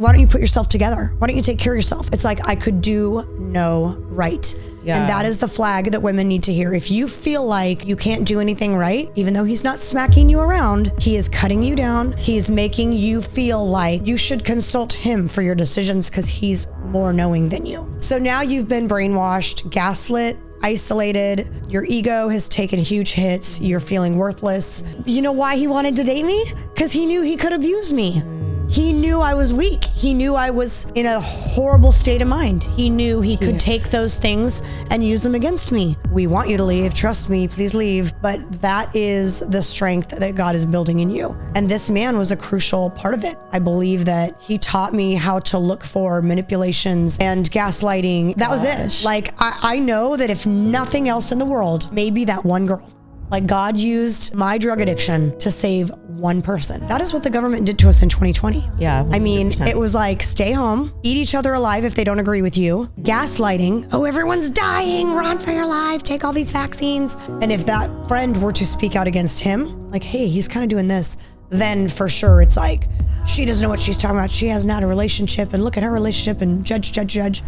why don't you put yourself together? Why don't you take care of yourself? It's like, I could do no right. Yeah. And that is the flag that women need to hear. If you feel like you can't do anything right, even though he's not smacking you around, he is cutting you down. He's making you feel like you should consult him for your decisions because he's more knowing than you. So now you've been brainwashed, gaslit, isolated. Your ego has taken huge hits. You're feeling worthless. You know why he wanted to date me? Because he knew he could abuse me. He knew I was weak. He knew I was in a horrible state of mind. He knew he could take those things and use them against me. We want you to leave. Trust me, please leave. But that is the strength that God is building in you. And this man was a crucial part of it. I believe that he taught me how to look for manipulations and gaslighting. That was it. Like, I know that if nothing else in the world, maybe that one girl. Like, God used my drug addiction to save one person. That is what the government did to us in 2020. Yeah. 100%. I mean, it was like, stay home, eat each other alive if they don't agree with you. Gaslighting. Oh, everyone's dying. Run for your life. Take all these vaccines. And if that friend were to speak out against him, like, hey, he's kind of doing this, then for sure it's like, she doesn't know what she's talking about. She hasn't had a relationship, and look at her relationship, and judge.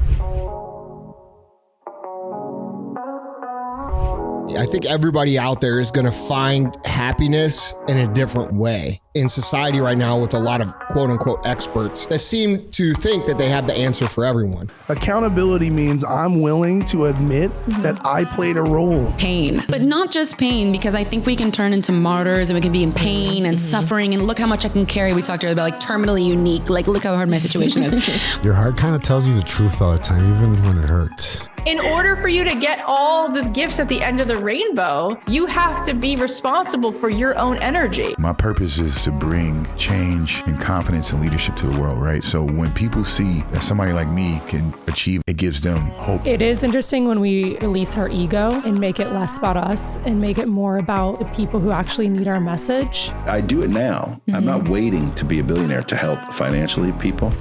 I think everybody out there is going to find happiness in a different way. In society right now, with a lot of quote unquote experts that seem to think that they have the answer for everyone. Accountability means I'm willing to admit that I played a role. Pain, but not just pain, because I think we can turn into martyrs and we can be in pain and suffering and look how much I can carry. We talked earlier about like terminally unique, like look how hard my situation is. Your heart kind of tells you the truth all the time, even when it hurts. In order for you to get all the gifts at the end of the rainbow, you have to be responsible for your own energy. My purpose is to bring change and confidence and leadership to the world, right? So when people see that somebody like me can achieve, it gives them hope. It is interesting when we release our ego and make it less about us and make it more about the people who actually need our message. I do it now. I'm not waiting to be a billionaire to help financially people.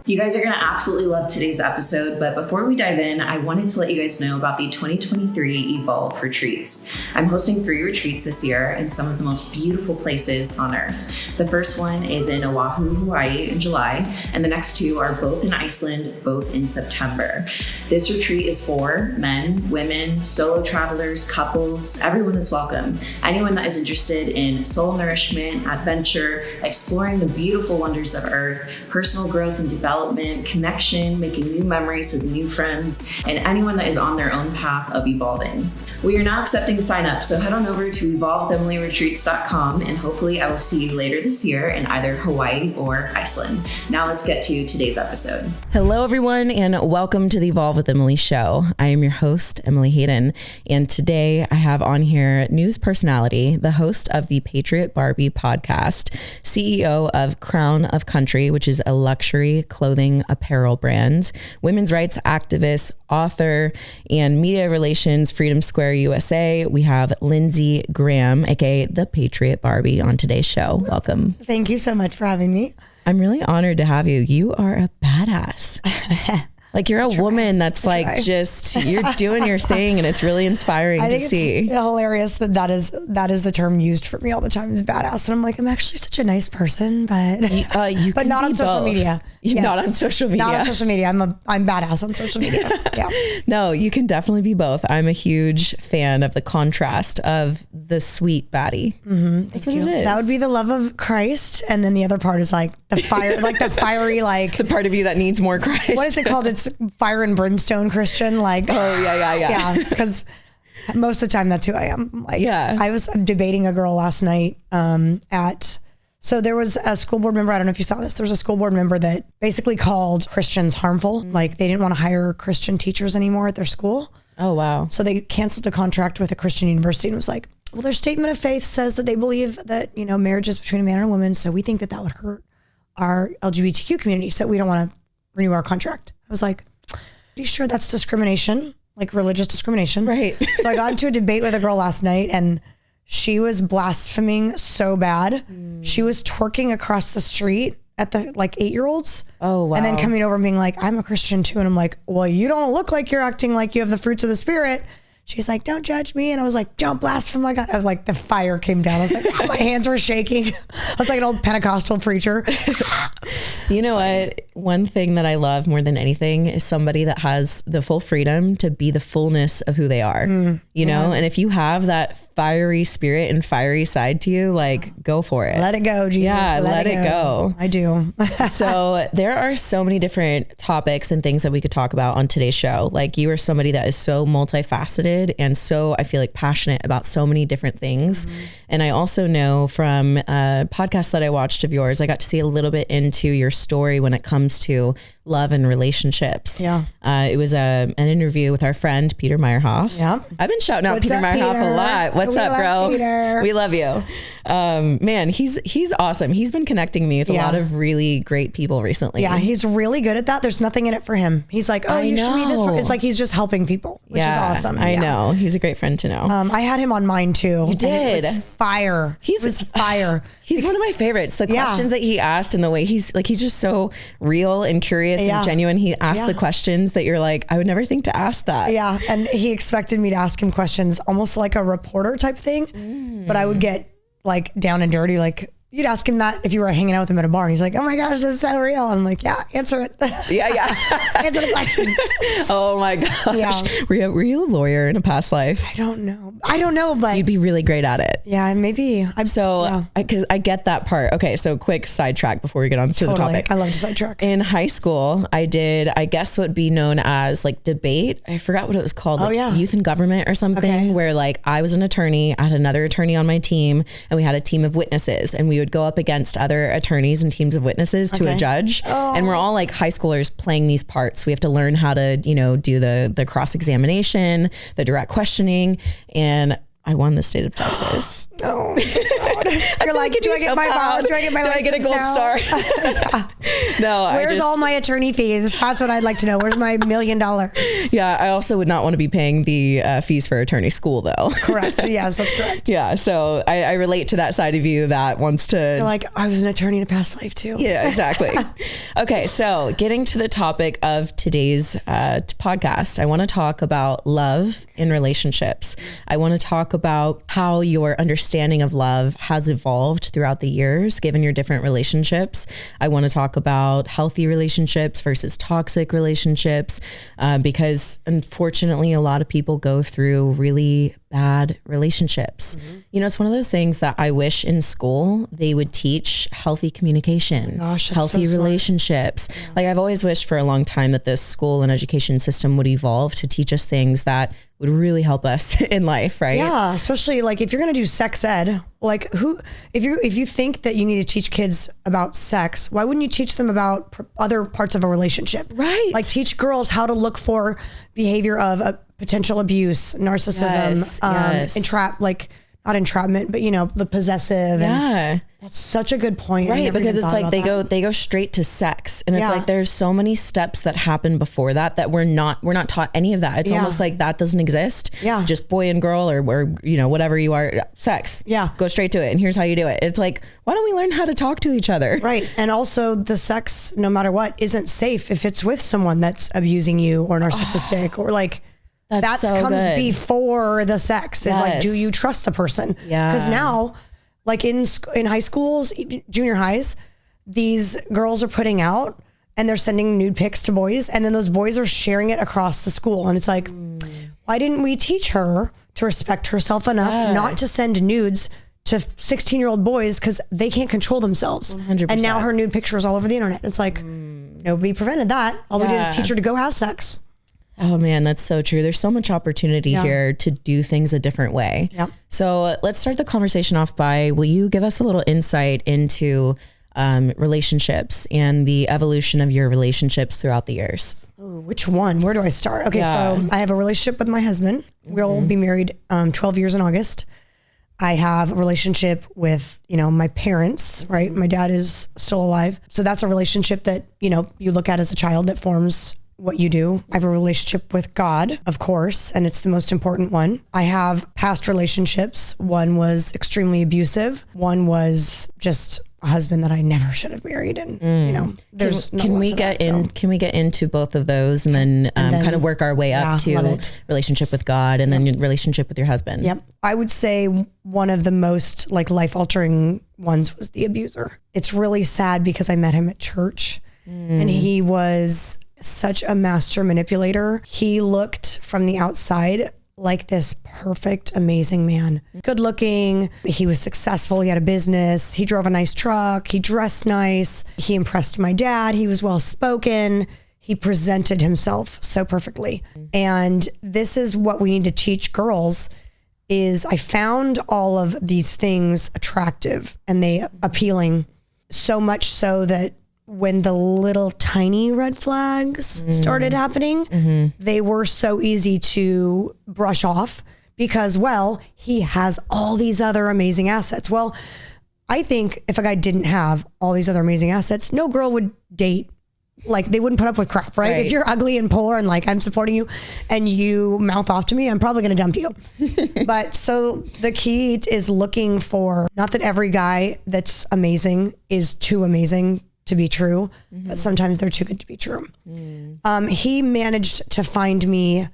You guys are going to absolutely love today's episode, but before we dive in, I wanted to let you guys know about the 2023 Evolve retreats. I'm hosting 3 retreats this year in some of the most beautiful places on earth. The first one is in Oahu, Hawaii in July, and the next 2 are both in Iceland, both in September. This retreat is for men, women, solo travelers, couples. Everyone is welcome. Anyone that is interested in soul nourishment, adventure, exploring the beautiful wonders of earth, personal growth and development, connection, making new memories with new friends, and anyone that is on their own path of evolving. We are now accepting signups, so head on over to evolvethemilyretreats.com, and hopefully I will see you later this year in either Hawaii or Iceland. Now let's get to today's episode. Hello, everyone, and welcome to the Evolve with Emily show. I am your host, Emily Hayden, and today I have on here news personality, the host of the Patriot Barbie podcast, CEO of Crown of Country, which is a luxury clothing apparel brand, women's rights activist, author, and media relations, Freedom Square USA. We have Lindsey Graham, aka the Patriot Barbie, on today's show. Welcome. Thank you so much for having me. I'm really honored to have you. You are a badass. Like, you're a woman that's like, just, you're doing your thing, and it's really inspiring to see. It's hilarious that is the term used for me all the time, is badass. And I'm like, I'm actually such a nice person, but you but not on social media. Yes. Not on social media. Not on social media. I'm badass on social media. Yeah. No, you can definitely be both. I'm a huge fan of the contrast of the sweet baddie. Mm-hmm. That's what it is. That would be the love of Christ, and then the other part is like the fire, like the fiery, like the part of you that needs more Christ. What is it called? It's fire and brimstone Christian. Like, oh yeah. Because most of the time that's who I am. Like, yeah. I was debating a girl last night so there was a school board member, I don't know if you saw this, there was a school board member that basically called Christians harmful. Like, they didn't want to hire Christian teachers anymore at their school. Oh, wow. So they canceled a contract with a Christian university, and it was like, well, their statement of faith says that they believe that, marriage is between a man and a woman. So we think that would hurt our LGBTQ community. So we don't want to renew our contract. I was like, are you sure that's discrimination? Like religious discrimination? Right. So I got into a debate with a girl last night, and she was blaspheming so bad. She was twerking across the street at the 8-year-olds. Oh, wow. And then coming over and being like, I'm a Christian too. And I'm like, well, you don't look like you're acting like you have the fruits of the Spirit. she's like, don't judge me. And I was like, don't blast from my God. I was like, the fire came down. I was like, my hands were shaking. I was like an old Pentecostal preacher. You know what? One thing that I love more than anything is somebody that has the full freedom to be the fullness of who they are, you know? And if you have that fiery spirit and fiery side to you, like, go for it. Let it go, Jesus. Yeah, let it go. I do. So there are so many different topics and things that we could talk about on today's show. Like, you are somebody that is so multifaceted and so, I feel like, passionate about so many different things. And I also know from a podcast that I watched of yours, I got to see a little bit into your story when it comes to love and relationships. Yeah. It was an interview with our friend, Peter Meyerhoff. Yeah. I've been shouting out What's Peter up, Meyerhoff Peter? a lot. What's up, bro? Peter. We love you. Man, he's awesome. He's been connecting me with a lot of really great people recently. Yeah, he's really good at that. There's nothing in it for him. He's like, oh, you should read this. It's like he's just helping people, which is awesome. I know. He's a great friend to know. I had him on mine too. You did. It was fire. It was fire. He's one of my favorites. The questions that he asked and the way he's just so real and curious and genuine. He asked the questions that you're like, I would never think to ask that. Yeah. And he expected me to ask him questions almost like a reporter type thing, but I would get like down and dirty. Like, you'd ask him that if you were hanging out with him at a bar and he's like, oh my gosh, this is so real. And I'm like, yeah, answer it. Yeah. Answer the question. Oh my gosh. Yeah. Were you a lawyer in a past life? I don't know, but you'd be really great at it. Yeah, maybe. Because I get that part. Okay, so quick sidetrack before we get on to the topic. I love to sidetrack. In high school, I did, I guess what would be known as like debate. I forgot what it was called. Like youth and government or something, where like I was an attorney, I had another attorney on my team, and we had a team of witnesses, and we would go up against other attorneys and teams of witnesses to a judge. And we're all like high schoolers playing these parts. We have to learn how to, do the cross-examination, the direct questioning, and I won the state of Texas. Oh, God. You're like, do I get my license? Do I get a gold star? No. Where's all my attorney fees? That's what I'd like to know. Where's my $1 million? Yeah, I also would not want to be paying the fees for attorney school, though. Correct. Yes, that's correct. Yeah, so I relate to that side of you that wants to... You're like, I was an attorney in a past life, too. Yeah, exactly. Okay, so getting to the topic of today's podcast, I want to talk about love in relationships. I want to talk about how your understanding of love has evolved throughout the years, given your different relationships. I want to talk about healthy relationships versus toxic relationships, because unfortunately, a lot of people go through really bad relationships. It's one of those things that I wish in school they would teach healthy communication, healthy relationships. Yeah. Like, I've always wished for a long time that this school and education system would evolve to teach us things that would really help us in life, right? Yeah, especially like if you're going to do sex ed, like if you think that you need to teach kids about sex, why wouldn't you teach them about other parts of a relationship? Right. Like teach girls how to look for behavior of potential abuse, narcissism, not entrapment, but the possessive. Yeah. That's such a good point. Right. Because it's like they go straight to sex, and it's like, there's so many steps that happen before that we're not taught any of that. It's almost like that doesn't exist. Yeah. Just boy and girl or whatever you are, sex. Yeah. Go straight to it. And here's how you do it. It's like, why don't we learn how to talk to each other? Right. And also the sex, no matter what, isn't safe if it's with someone that's abusing you or narcissistic or like, that so comes good. Before the sex is like, do you trust the person? Yeah. Because now, like in high schools, junior highs, these girls are putting out and they're sending nude pics to boys, and then those boys are sharing it across the school. And it's like, why didn't we teach her to respect herself enough not to send nudes to 16-year-old boys because they can't control themselves? 100%. And now her nude picture is all over the internet. It's like, nobody prevented that. All we did is teach her to go have sex. Oh man, that's so true. There's so much opportunity here to do things a different way. Yep. So let's start the conversation off by, will you give us a little insight into relationships and the evolution of your relationships throughout the years? Ooh, which one? Where do I start? Okay, so I have a relationship with my husband. We'll be married 12 years in August. I have a relationship with, my parents, right? My dad is still alive. So that's a relationship that, you look at as a child that forms what you do. I have a relationship with God, of course, and it's the most important one. I have past relationships. One was extremely abusive. One was just a husband that I never should have married. And, you know, there's can we get into both of those and then kind of work our way up to relationship with God and then relationship with your husband? Yep. I would say one of the most like life altering ones was the abuser. It's really sad because I met him at church and he was such a master manipulator. He looked from the outside like this perfect, amazing man. Good looking. He was successful. He had a business. He drove a nice truck. He dressed nice. He impressed my dad. He was well spoken. He presented himself so perfectly. And this is what we need to teach girls is I found all of these things attractive and they appealing, so much so that when the little tiny red flags started happening, they were so easy to brush off because, well, he has all these other amazing assets. Well, I think if a guy didn't have all these other amazing assets, no girl would date. Like they wouldn't put up with crap, right? If you're ugly and poor and like I'm supporting you and you mouth off to me, I'm probably going to dump you. But so the key is looking for, not that every guy that's amazing is too amazing to be true, but sometimes they're too good to be true. He managed to find me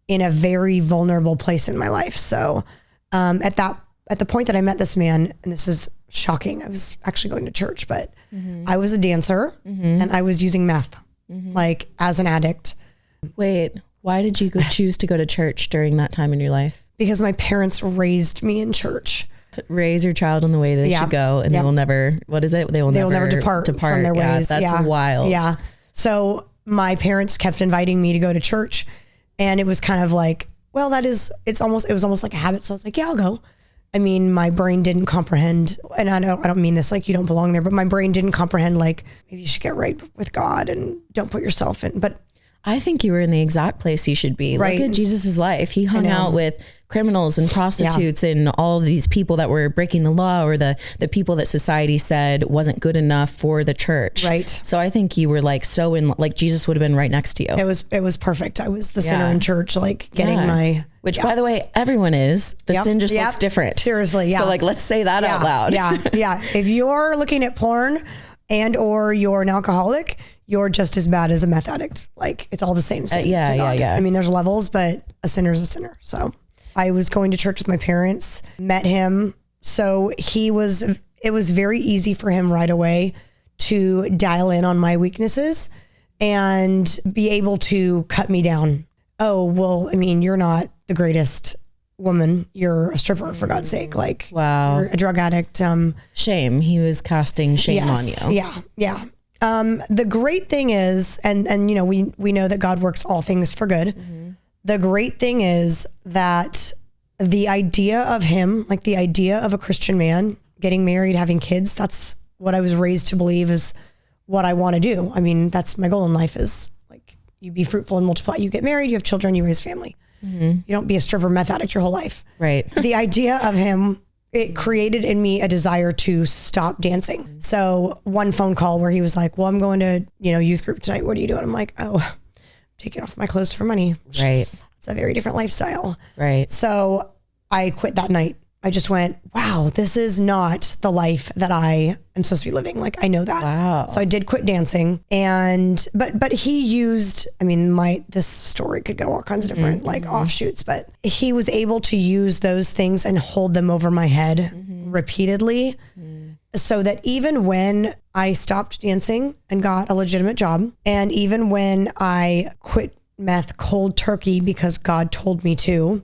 in a very vulnerable place in my life. So at the point that I met this man, and this is shocking, I was actually going to church, but I was a dancer and I was using meth like as an addict. Wait, why did you choose to go to church during that time in your life? Because my parents raised me in church. Raise your child in the way they should go, and they will never, what is it? They will never depart from their ways. That's wild. Yeah. So my parents kept inviting me to go to church, and it was kind of like, well, it was almost like a habit. So I was like, yeah, I'll go. I mean, my brain didn't comprehend, and I don't mean this like you don't belong there, but my brain didn't comprehend like maybe you should get right with God and don't put yourself in. But I think you were in the exact place you should be. Right. Look at Jesus's life. He hung out with criminals and prostitutes and all these people that were breaking the law, or the people that society said wasn't good enough for the church. Right. So I think you were like so in, like Jesus would have been right next to you. It was perfect. I was the sinner in church, like getting my, which by the way, everyone is. The sin just looks different. Seriously. Yeah. So like, let's say that out loud. Yeah. If you're looking at porn and or you're an alcoholic, you're just as bad as a meth addict. Like it's all the same sin. I mean, there's levels, but a sinner's a sinner. So I was going to church with my parents, met him. So it was very easy for him right away to dial in on my weaknesses and be able to cut me down. Oh, well, I mean, you're not the greatest woman. You're a stripper, for God's sake. Like, wow, you're a drug addict. Shame. He was casting shame on you. Yeah. The great thing is, and you know, we know that God works all things for good. The great thing is that the idea of him, like the idea of a Christian man getting married, having kids, that's what I was raised to believe is what I want to do. I mean, that's my goal in life is like you be fruitful and multiply, you get married, you have children, you raise family. You don't be a stripper meth addict your whole life. Right. The idea of him, it created in me a desire to stop dancing. So one phone call where he was like, well, I'm going to, youth group tonight. What are you doing? I'm like, oh, I'm taking off my clothes for money. Right. It's a very different lifestyle. Right. So I quit that night. I just went, wow, this is not the life that I am supposed to be living. Like, I know that. Wow. So I did quit dancing, and, but he used, I mean, this story could go all kinds of different offshoots, but he was able to use those things and hold them over my head repeatedly. So that even when I stopped dancing and got a legitimate job, and even when I quit meth cold turkey because God told me to.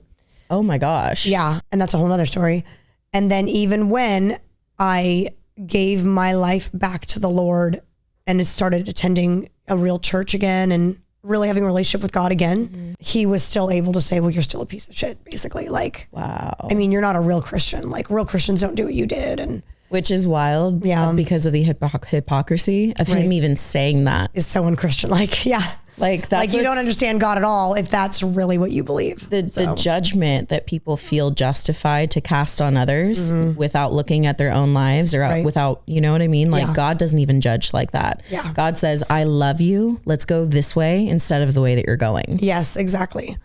Oh my gosh. Yeah. And that's a whole nother story. And then even when I gave my life back to the Lord and started attending a real church again and really having a relationship with God again, he was still able to say, well, you're still a piece of shit, basically. Like, wow. I mean, you're not a real Christian. Like, real Christians don't do what you did. And which is wild because of the hypocrisy of him even saying that. Is so unchristian. Like, yeah. Like that's like you don't understand God at all if that's really what you believe. The judgment that people feel justified to cast on others without looking at their own lives or without, you know what I mean? Like God doesn't even judge like that. Yeah. God says, I love you. Let's go this way instead of the way that you're going. Yes, exactly.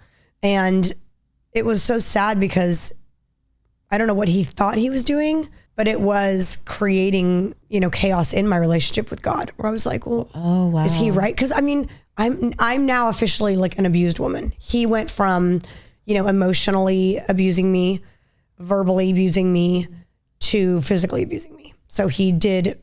And it was so sad because I don't know what he thought he was doing, but it was creating, chaos in my relationship with God, where I was like, well, oh, wow. Is he right? Because I mean, I'm now officially like an abused woman. He went from, emotionally abusing me, verbally abusing me, to physically abusing me. So he did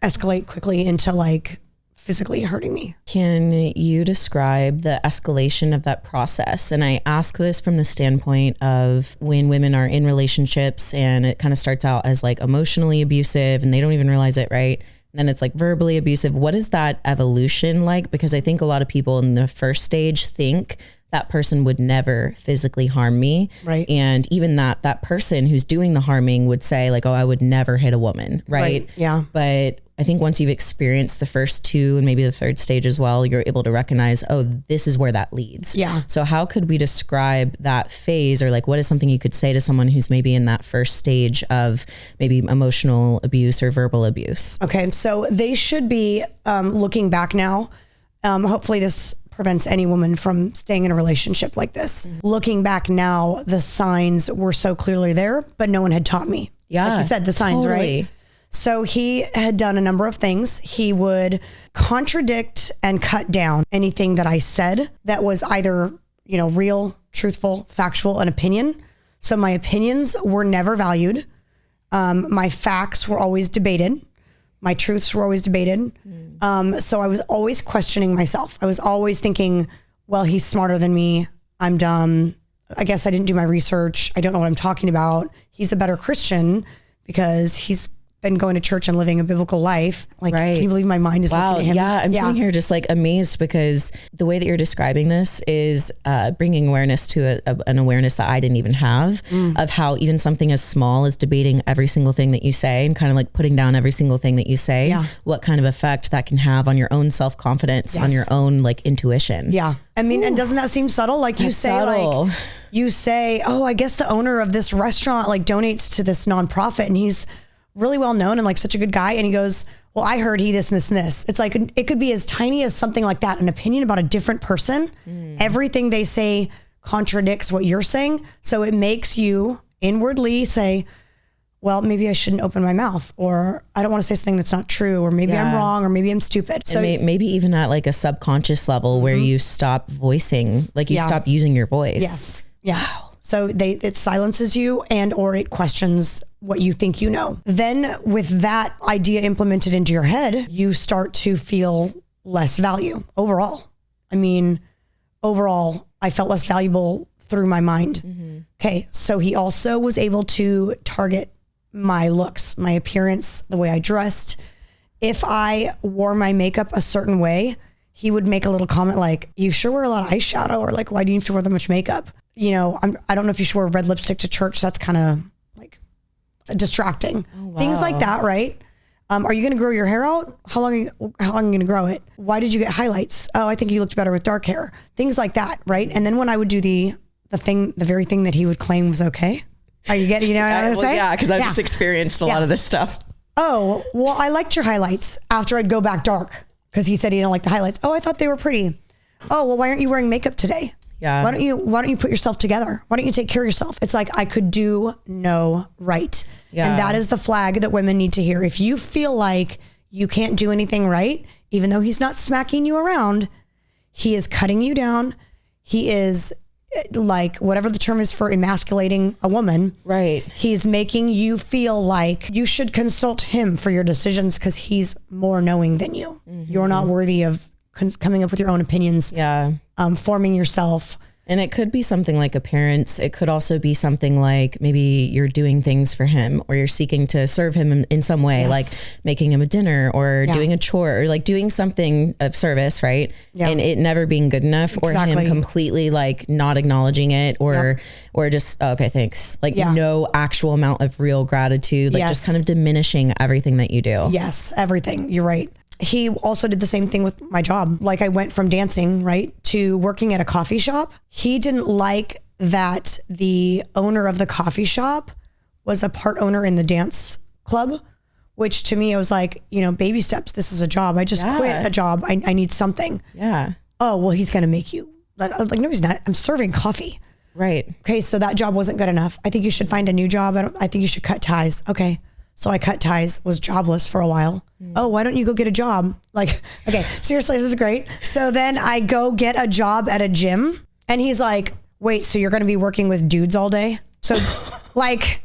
escalate quickly into like physically hurting me. Can you describe the escalation of that process? And I ask this from the standpoint of when women are in relationships and it kind of starts out as like emotionally abusive and they don't even realize it, right? And then it's like verbally abusive. What is that evolution like? Because I think a lot of people in the first stage think that person would never physically harm me. Right. And even that person who's doing the harming would say like, oh, I would never hit a woman. Right. Yeah. But I think once you've experienced the first two and maybe the third stage as well, you're able to recognize, oh, this is where that leads. Yeah. So how could we describe that phase, or like, what is something you could say to someone who's maybe in that first stage of maybe emotional abuse or verbal abuse? Okay. So they should be looking back now. Hopefully this prevents any woman from staying in a relationship like this. Mm-hmm. Looking back now, the signs were so clearly there, but no one had taught me. Yeah. Like you said, the signs, totally. Right? So he had done a number of things. He would contradict and cut down anything that I said that was either, real, truthful, factual, an opinion. So my opinions were never valued. My facts were always debated. My truths were always debated. So I was always questioning myself. I was always thinking, well, he's smarter than me. I'm dumb. I guess I didn't do my research. I don't know what I'm talking about. He's a better Christian because he's been going to church and living a biblical life. Like, right. Can you believe my mind is looking at him? Yeah, I'm sitting here just like amazed because the way that you're describing this is bringing awareness to an awareness that I didn't even have of how even something as small as debating every single thing that you say and kind of like putting down every single thing that you say, what kind of effect that can have on your own self-confidence, on your own like intuition. Yeah. I mean, and doesn't that seem subtle? Like you say, oh, I guess the owner of this restaurant like donates to this nonprofit and he's really well known and like such a good guy. And he goes, well, I heard he this and this and this. It's like, it could be as tiny as something like that, an opinion about a different person. Everything they say contradicts what you're saying. So it makes you inwardly say, well, maybe I shouldn't open my mouth, or I don't want to say something that's not true, or maybe I'm wrong, or maybe I'm stupid. So maybe even at like a subconscious level where you stop voicing, like you stop using your voice. Yes. Yeah. Wow. So it silences you and or it questions what you think you know. Then with that idea implemented into your head, you start to feel less value overall. I mean, overall, I felt less valuable through my mind. Okay. So he also was able to target my looks, my appearance, the way I dressed. If I wore my makeup a certain way, he would make a little comment like, you sure wear a lot of eyeshadow, or like, why do you have to wear that much makeup? I don't know if you should wear red lipstick to church. That's kind of like distracting. Oh, wow. Things like that, right? Are you going to grow your hair out? How long are you going to grow it? Why did you get highlights? Oh, I think you looked better with dark hair. Things like that, right? And then when I would do the very thing that he would claim was okay. Are you getting, what I'm saying? Yeah, because I've just experienced a lot of this stuff. Oh, well, I liked your highlights after I'd go back dark because he said he didn't like the highlights. Oh, I thought they were pretty. Oh, well, why aren't you wearing makeup today? Yeah. Why don't you put yourself together? Why don't you take care of yourself? It's like, I could do no right. Yeah. And that is the flag that women need to hear. If you feel like you can't do anything right, even though he's not smacking you around, he is cutting you down. He is like, whatever the term is for emasculating a woman. Right. He's making you feel like you should consult him for your decisions because he's more knowing than you. You're not worthy of coming up with your own opinions. Yeah. Forming yourself. And it could be something like appearance. It could also be something like maybe you're doing things for him, or you're seeking to serve him in some way, like making him a dinner or doing a chore, or like doing something of service, right? Yeah. And it never being good enough, or him completely like not acknowledging it, or just, oh, okay, thanks. Like no actual amount of real gratitude, like just kind of diminishing everything that you do. Yes, everything. You're right. He also did the same thing with my job. Like I went from dancing, right, to working at a coffee shop. He didn't like that the owner of the coffee shop was a part owner in the dance club, which to me, I was like, baby steps. This is a job. I just quit a job. I need something. Yeah. Oh, well, he's going to make you. Like, no, he's not. I'm serving coffee. Right. Okay. So that job wasn't good enough. I think you should find a new job. I think you should cut ties. Okay. So I cut ties, was jobless for a while. Oh, why don't you go get a job? Like, okay, seriously, this is great. So then I go get a job at a gym and he's like, wait, so you're going to be working with dudes all day? So like,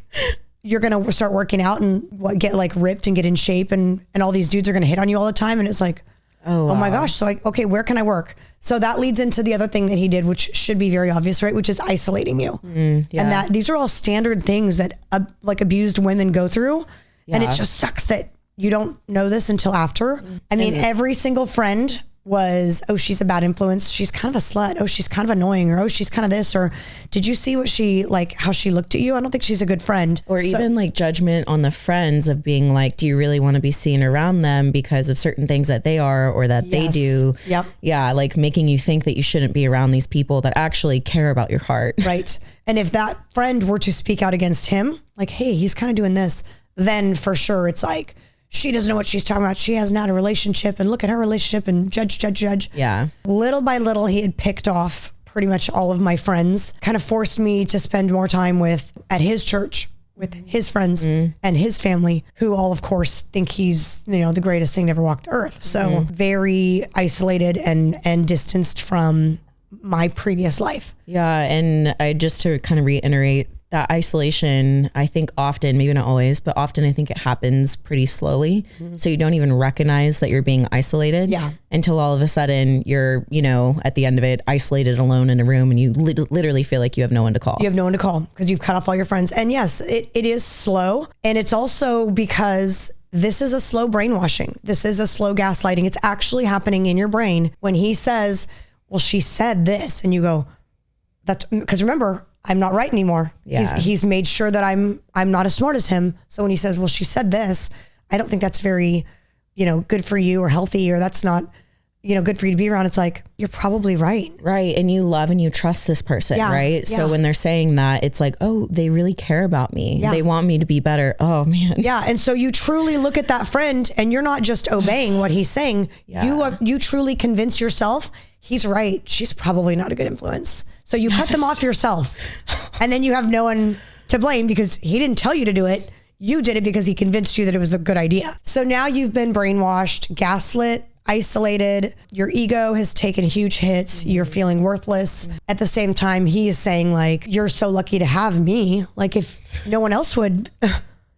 you're going to start working out and get like ripped and get in shape and all these dudes are going to hit on you all the time. And it's like, oh my gosh. So like, okay, where can I work? So that leads into the other thing that he did, which should be very obvious, right? Which is isolating you. And that these are all standard things that like abused women go through. And it just sucks that you don't know this until after. I mean, every single friend was, oh, she's a bad influence. She's kind of a slut. Oh, she's kind of annoying. Or, oh, she's kind of this. Or did you see what she, like, how she looked at you? I don't think she's a good friend. Or even like judgment on the friends of being like, do you really want to be seen around them because of certain things that they are or that they do? Yep. Yeah. Like making you think that you shouldn't be around these people that actually care about your heart. Right. And if that friend were to speak out against him, like, hey, he's kind of doing this, then for sure it's like, she doesn't know what she's talking about. She hasn't had a relationship and look at her relationship and judge. Yeah. Little by little, he had picked off pretty much all of my friends, kind of forced me to spend more time at his church, with his friends and his family, who all of course think he's, the greatest thing to ever walk the earth. So very isolated and distanced from my previous life. Yeah. And I just to kind of reiterate, that isolation, I think often, maybe not always, but often I think it happens pretty slowly. So you don't even recognize that you're being isolated until all of a sudden you're, at the end of it, isolated alone in a room and you literally feel like you have no one to call. You have no one to call because you've cut off all your friends. And yes, it is slow. And it's also because this is a slow brainwashing. This is a slow gaslighting. It's actually happening in your brain when he says, well, she said this. And you go, that's because remember, I'm not right anymore. Yeah. He's made sure that I'm not as smart as him. So when he says, well, she said this, I don't think that's very, good for you or healthy, or that's not, good for you to be around. It's like, you're probably right. Right. And you love and you trust this person, right? So when they're saying that, it's like, oh, they really care about me. Yeah. They want me to be better. Oh man. Yeah. And so you truly look at that friend and you're not just obeying what he's saying. You truly convince yourself he's right. She's probably not a good influence. So you cut them off yourself and then you have no one to blame because he didn't tell you to do it. You did it because he convinced you that it was a good idea. So now you've been brainwashed, gaslit, isolated. Your ego has taken huge hits. You're feeling worthless. At the same time, he is saying like, you're so lucky to have me. Like if no one else would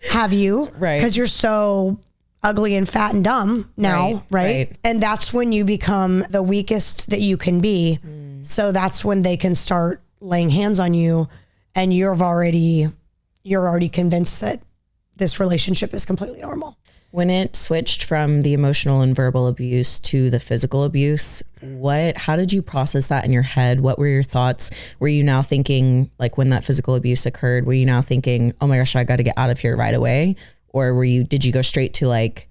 have you, right? Because you're so ugly and fat and dumb now, right? And that's when you become the weakest that you can be. So that's when they can start laying hands on you and you're already convinced that this relationship is completely normal. When it switched from the emotional and verbal abuse to the physical abuse, how did you process that in your head? What were your thoughts? Were you now thinking, like when that physical abuse occurred, were you now thinking, oh my gosh, I got to get out of here right away? Or did you go straight to like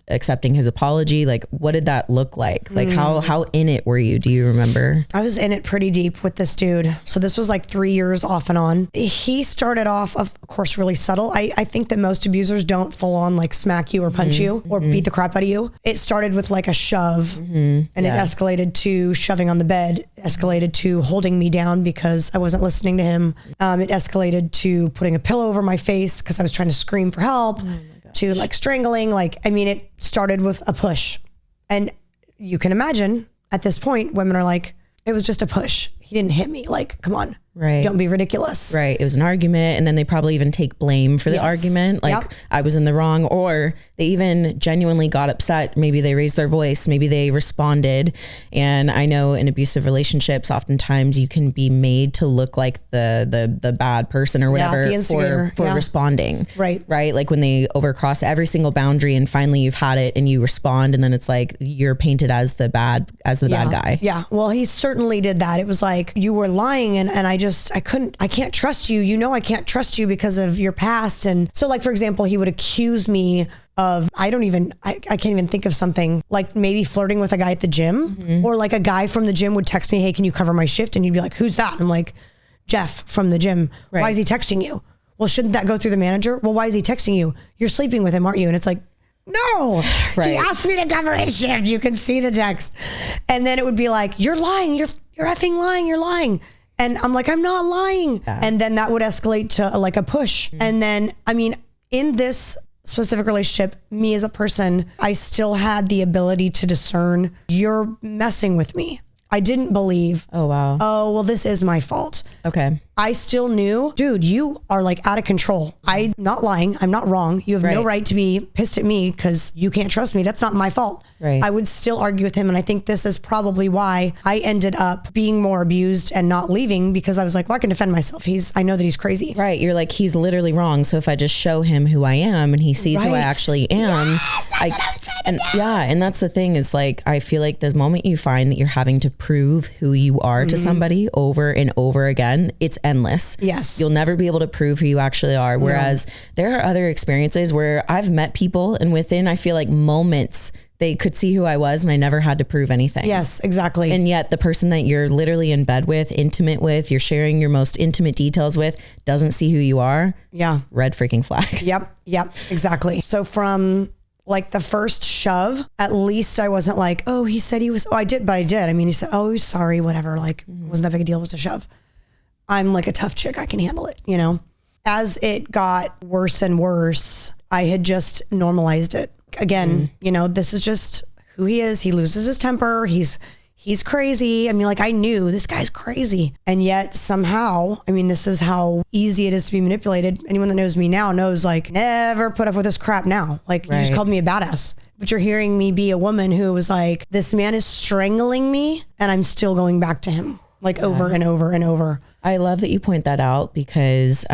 accepting his apology? Like what did that look like? Like how in it were you? Do you remember? I was in it pretty deep with this dude. So this was like 3 years off and on. He started off, of course, really subtle. I think that most abusers don't full on like smack you or punch you or beat the crap out of you. It started with like a shove and it escalated to shoving on the bed, escalated to holding me down because I wasn't listening to him. It escalated to putting a pillow over my face because I was trying to scream for help. To like strangling, it started with a push. And you can imagine at this point, women are like, it was just a push. He didn't hit me. Like, come on. Right. Don't be ridiculous. Right. It was an argument. And then they probably even take blame for the argument. Like I was in the wrong, or they even genuinely got upset. Maybe they raised their voice. Maybe they responded. And I know in abusive relationships, oftentimes you can be made to look like the bad person or whatever for responding. Right. Right. Like when they overcross every single boundary and finally you've had it and you respond, and then it's like you're painted as the bad guy. Yeah. Well, he certainly did that. It was like you were lying and I can't trust you. I can't trust you because of your past. And so like, for example, he would accuse me of, I can't even think of something like maybe flirting with a guy at the gym or like a guy from the gym would text me, hey, can you cover my shift? And he'd be like, who's that? And I'm like, Jeff from the gym. Right. Why is he texting you? Well, shouldn't that go through the manager? Well, why is he texting you? You're sleeping with him, aren't you? And it's like, no, he asked me to cover his shift. You can see the text. And then it would be like, you're lying. You're effing lying. You're lying. And I'm like, I'm not lying. Yeah. And then that would escalate to like a push. And then, in this specific relationship, me as a person, I still had the ability to discern you're messing with me. I didn't believe, oh, wow. Oh, well, this is my fault. Okay. I still knew, dude, you are like out of control. I'm not lying. I'm not wrong. You have no right to be pissed at me because you can't trust me. That's not my fault. Right. I would still argue with him. And I think this is probably why I ended up being more abused and not leaving, because I was like, well, I can defend myself. I know that he's crazy. Right. You're like, he's literally wrong. So if I just show him who I am and he sees who I actually am, and that's the thing is like, I feel like the moment you find that you're having to prove who you are to somebody over and over again, it's endless. Yes. You'll never be able to prove who you actually are. Whereas there are other experiences where I've met people and within, I feel like moments, they could see who I was and I never had to prove anything. Yes, exactly. And yet the person that you're literally in bed with, intimate with, you're sharing your most intimate details with, doesn't see who you are. Yeah. Red freaking flag. Yep, exactly. So from like the first shove, at least I wasn't like, oh, he said he was, I did. I mean, he said, oh, he's sorry, whatever. Like, wasn't that big a deal, it was a shove. I'm like a tough chick, I can handle it, you know? As it got worse and worse, I had just normalized it. Again, you know, this is just who he is. He loses his temper. He's crazy. I mean, like, I knew this guy's crazy. And yet somehow, I mean, this is how easy it is to be manipulated. Anyone that knows me now knows, like, never put up with this crap now. Like, you just called me a badass. But you're hearing me be a woman who was like, this man is strangling me and I'm still going back to him, like, over and over and over. I love that you point that out because,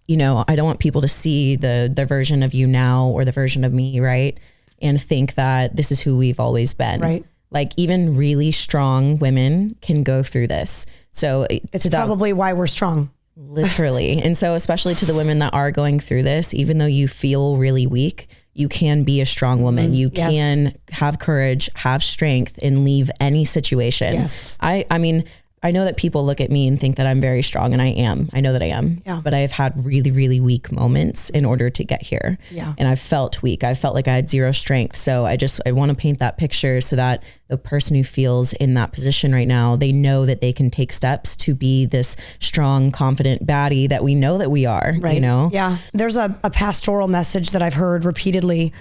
you know, I don't want people to see the version of you now or the version of me, right? And think that this is who we've always been. Right. Like even really strong women can go through this. So it's probably why we're strong. Literally. And so especially to the women that are going through this, even though you feel really weak, you can be a strong woman. You can have courage, have strength, and leave any situation. Yes. I mean, I know that people look at me and think that I'm very strong, and I am. I know that I am. Yeah. But I've had really, really weak moments in order to get here. Yeah. And I've felt weak. I felt like I had zero strength. So I want to paint that picture so that the person who feels in that position right now, they know that they can take steps to be this strong, confident baddie that we know that we are, right. You know? Yeah. There's a pastoral message that I've heard repeatedly,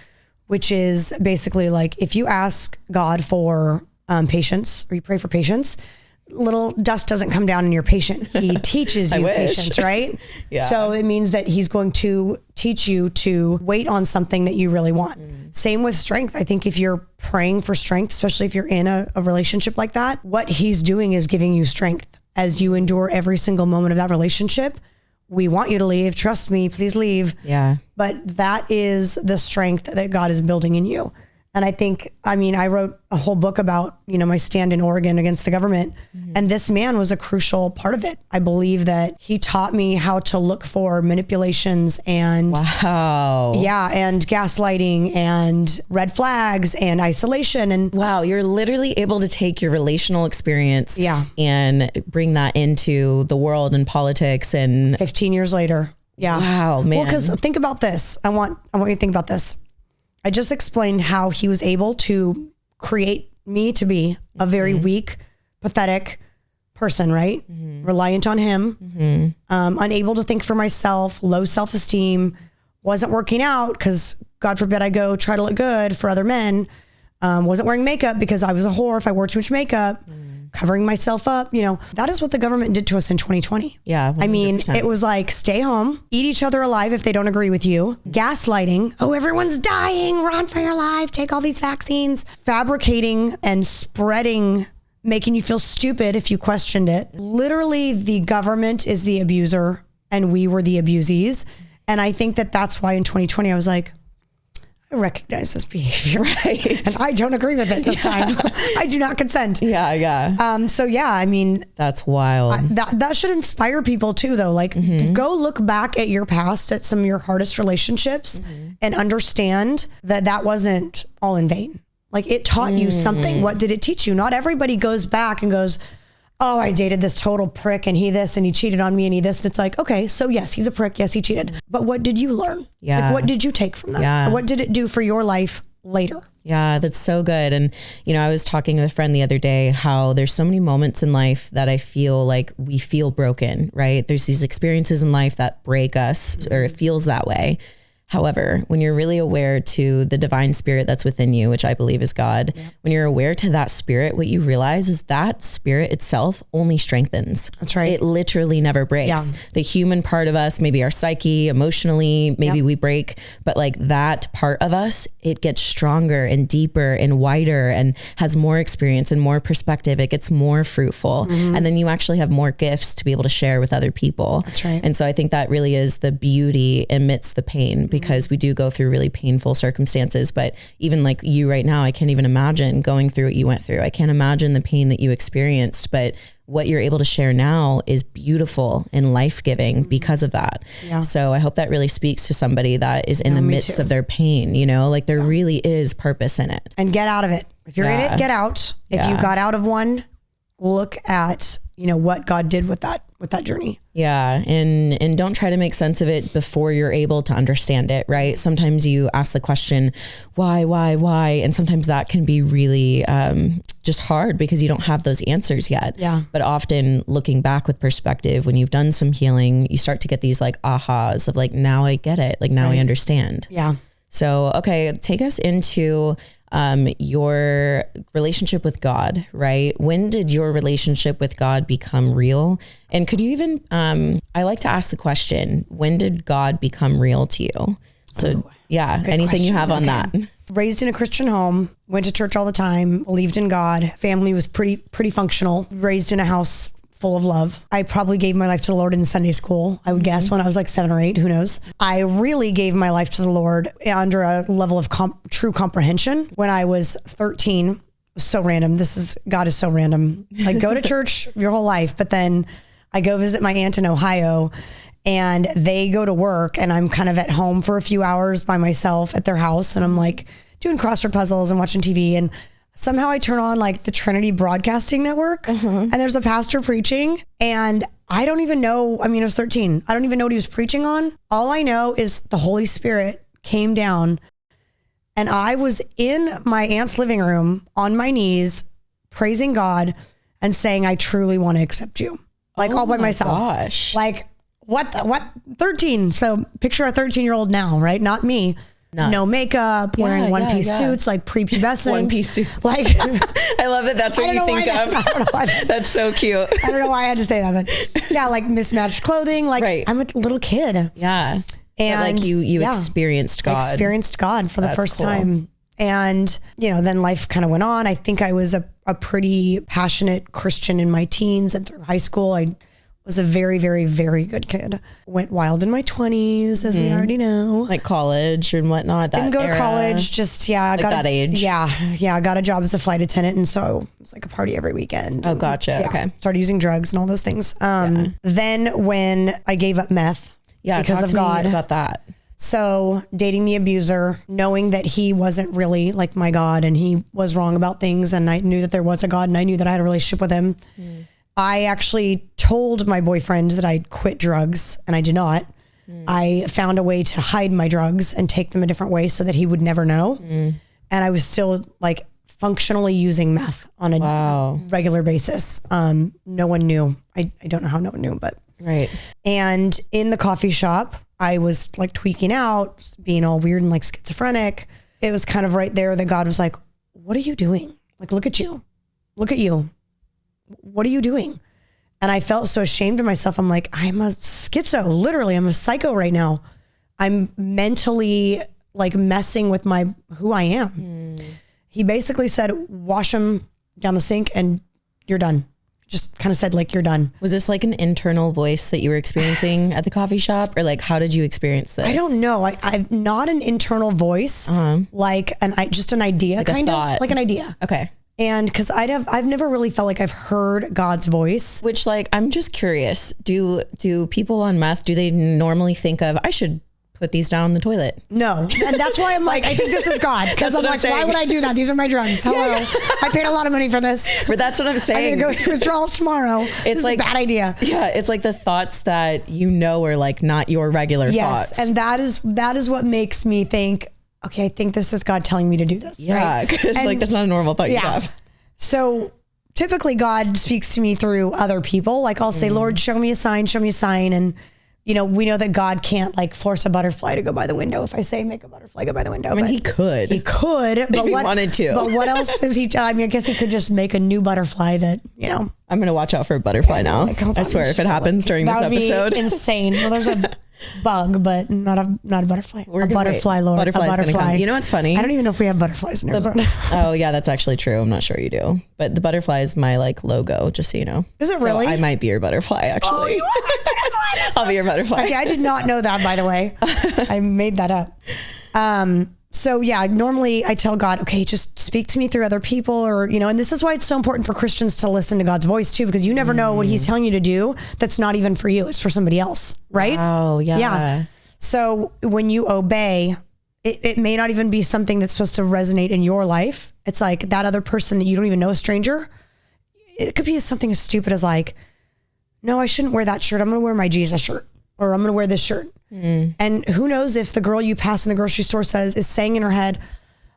which is basically like, if you ask God for patience, or you pray for patience, little dust doesn't come down on your patient. He teaches you patience, right? Yeah. So it means that he's going to teach you to wait on something that you really want. Same with strength. I think if you're praying for strength, especially if you're in a relationship like that, what he's doing is giving you strength as you endure every single moment of that relationship. We want you to leave. Trust me, please leave. Yeah. But that is the strength that God is building in you. And I think, I mean, I wrote a whole book about, you know, my stand in Oregon against the government. And this man was a crucial part of it. I believe that he taught me how to look for manipulations and and gaslighting and red flags and isolation. And wow, you're literally able to take your relational experience and bring that into the world and politics and 15 years later. Yeah. Wow, man. Well, because think about this. I want you to think about this. I just explained how he was able to create me to be a very weak, pathetic person, right? Reliant on him, unable to think for myself, low self-esteem, wasn't working out because God forbid I go try to look good for other men, wasn't wearing makeup because I was a whore if I wore too much makeup, covering myself up. You know, that is what the government did to us in 2020. Yeah. 100%. I mean, it was like, stay home, eat each other alive if they don't agree with you, gaslighting. Oh, everyone's dying, run for your life, take all these vaccines, fabricating and spreading, making you feel stupid if you questioned it. Literally, the government is the abuser and we were the abusees. And I think that that's why in 2020, I was like, I recognize this behavior, right? And I don't agree with it this time. I do not consent. Yeah. So yeah, I mean, that's wild. That should inspire people too, though. Like, go look back at your past, at some of your hardest relationships, and understand that wasn't all in vain. Like, it taught you something. What did it teach you? Not everybody goes back and goes, oh, I dated this total prick and he this and he cheated on me and he this. And it's like, okay, so yes, he's a prick. Yes, he cheated. But what did you learn? Yeah. Like, what did you take from that? Yeah. What did it do for your life later? Yeah, that's so good. And, you know, I was talking with a friend the other day how there's so many moments in life that I feel like we feel broken, right? There's these experiences in life that break us or it feels that way. However, when you're really aware to the divine spirit that's within you, which I believe is God, when you're aware to that spirit, what you realize is that spirit itself only strengthens. That's right. It literally never breaks. Yeah. The human part of us, maybe our psyche, emotionally, maybe we break, but like that part of us, it gets stronger and deeper and wider and has more experience and more perspective. It gets more fruitful. And then you actually have more gifts to be able to share with other people. That's right. And so I think that really is the beauty amidst the pain, because we do go through really painful circumstances. But even like you right now, I can't even imagine going through what you went through. I can't imagine the pain that you experienced, but what you're able to share now is beautiful and life-giving because of that. Yeah. So I hope that really speaks to somebody that is in the midst of their pain, you know, like there really is purpose in it. And get out of it. If you're in it, get out. If you got out of one, look at, you know, what God did with that journey. Yeah. And don't try to make sense of it before you're able to understand it, right? Sometimes you ask the question, why? And sometimes that can be really just hard because you don't have those answers yet. Yeah. But often looking back with perspective, when you've done some healing, you start to get these like ahas of like, now I get it. Like now I understand. Yeah. So, okay, take us into your relationship with God, right? When did your relationship with God become real? And could you even, I like to ask the question, when did God become real to you? So anything question. You have on that? Raised in a Christian home, went to church all the time, believed in God. Family was pretty functional, raised in a house full of love. I probably gave my life to the Lord in Sunday school, I would guess, when I was like 7 or 8, who knows. I really gave my life to the Lord under a level of true comprehension when I was 13. It was so random. God is so random. I go to church your whole life, but then I go visit my aunt in Ohio and they go to work and I'm kind of at home for a few hours by myself at their house. And I'm like doing crossword puzzles and watching TV, and somehow I turn on like the Trinity Broadcasting Network and there's a pastor preaching, and I don't even know. I mean, I was 13. I don't even know what he was preaching on. All I know is the Holy Spirit came down and I was in my aunt's living room on my knees, praising God and saying, I truly want to accept you. Like all by myself. Gosh. Like what 13. So picture a 13-year-old now, right? Not me. Nuts. No makeup, wearing one-piece suits, like prepubescent. One-piece suits. Like, I love that. That's what you think of. I don't know why. That's so cute. I don't know why I had to say that, but yeah, like mismatched clothing. Like I'm a little kid. Yeah. And but like you experienced God. Experienced God for the first time. And, you know, then life kind of went on. I think I was a pretty passionate Christian in my teens and through high school. I was a very, very, very good kid. Went wild in my 20s, as we already know. Like college and whatnot. Didn't go to college. Just, I got that age. Yeah. I got a job as a flight attendant. And so it was like a party every weekend. Oh, gotcha. Okay. Started using drugs and all those things. Then when I gave up meth because of God. About that. So dating the abuser, knowing that he wasn't really like my God and he was wrong about things. And I knew that there was a God and I knew that I had a relationship with him. I actually told my boyfriend that I'd quit drugs, and I did not. I found a way to hide my drugs and take them a different way so that he would never know. And I was still like functionally using meth on a regular basis. No one knew. I don't know how no one knew, but. Right. And in the coffee shop, I was like tweaking out, being all weird and like schizophrenic. It was kind of right there that God was like, what are you doing? Like, look at you. Look at you. What are you doing? And I felt so ashamed of myself. I'm like, I'm a schizo. Literally, I'm a psycho right now. I'm mentally like messing with who I am. He basically said, wash them down the sink and you're done. Just kind of said like, you're done. Was this like an internal voice that you were experiencing at the coffee shop, or like, how did you experience this? I don't know. I've not an internal voice, like just an idea, like kind of like an idea. Okay. And because I've never really felt like I've heard God's voice. Which, like, I'm just curious, do people on meth, do they normally think of, I should put these down the toilet? No. And that's why I'm like, I think this is God. Because I'm like, why would I do that? These are my drugs. Hello. I paid a lot of money for this. But that's what I'm saying. I'm going to go through withdrawals tomorrow. It's like a bad idea. Yeah. It's like the thoughts that you know are like not your regular thoughts. And that is what makes me think, okay, I think this is God telling me to do this. Yeah, because like that's not a normal thought you have. So typically God speaks to me through other people. Like I'll say, Lord, show me a sign. And you know, we know that God can't like force a butterfly to go by the window. If I say make a butterfly go by the window, I mean, he could, but if he wanted to. But what else does he? I mean, I guess he could just make a new butterfly that, you know. I'm gonna watch out for a butterfly now. I swear, if it happens during this episode, be insane. Well, there's a bug, but not a butterfly. A butterfly, Lord. Butterfly's a butterfly. Gonna come. You know what's funny? I don't even know if we have butterflies in Arizona. Oh yeah, that's actually true. I'm not sure you do, but the butterfly is my like logo, just so you know. Is it really? I might be your butterfly actually. Oh, you are my butterfly. I'll be your butterfly. Okay, I did not know that, by the way. I made that up. So yeah, normally I tell God, okay, just speak to me through other people, or, you know, and this is why it's so important for Christians to listen to God's voice too, because you never know what he's telling you to do. That's not even for you. It's for somebody else. Right? Oh yeah. Yeah. So when you obey, it may not even be something that's supposed to resonate in your life. It's like that other person that you don't even know, a stranger. It could be something as stupid as like, no, I shouldn't wear that shirt. I'm going to wear my Jesus shirt, or I'm going to wear this shirt. And who knows if the girl you pass in the grocery store is saying in her head,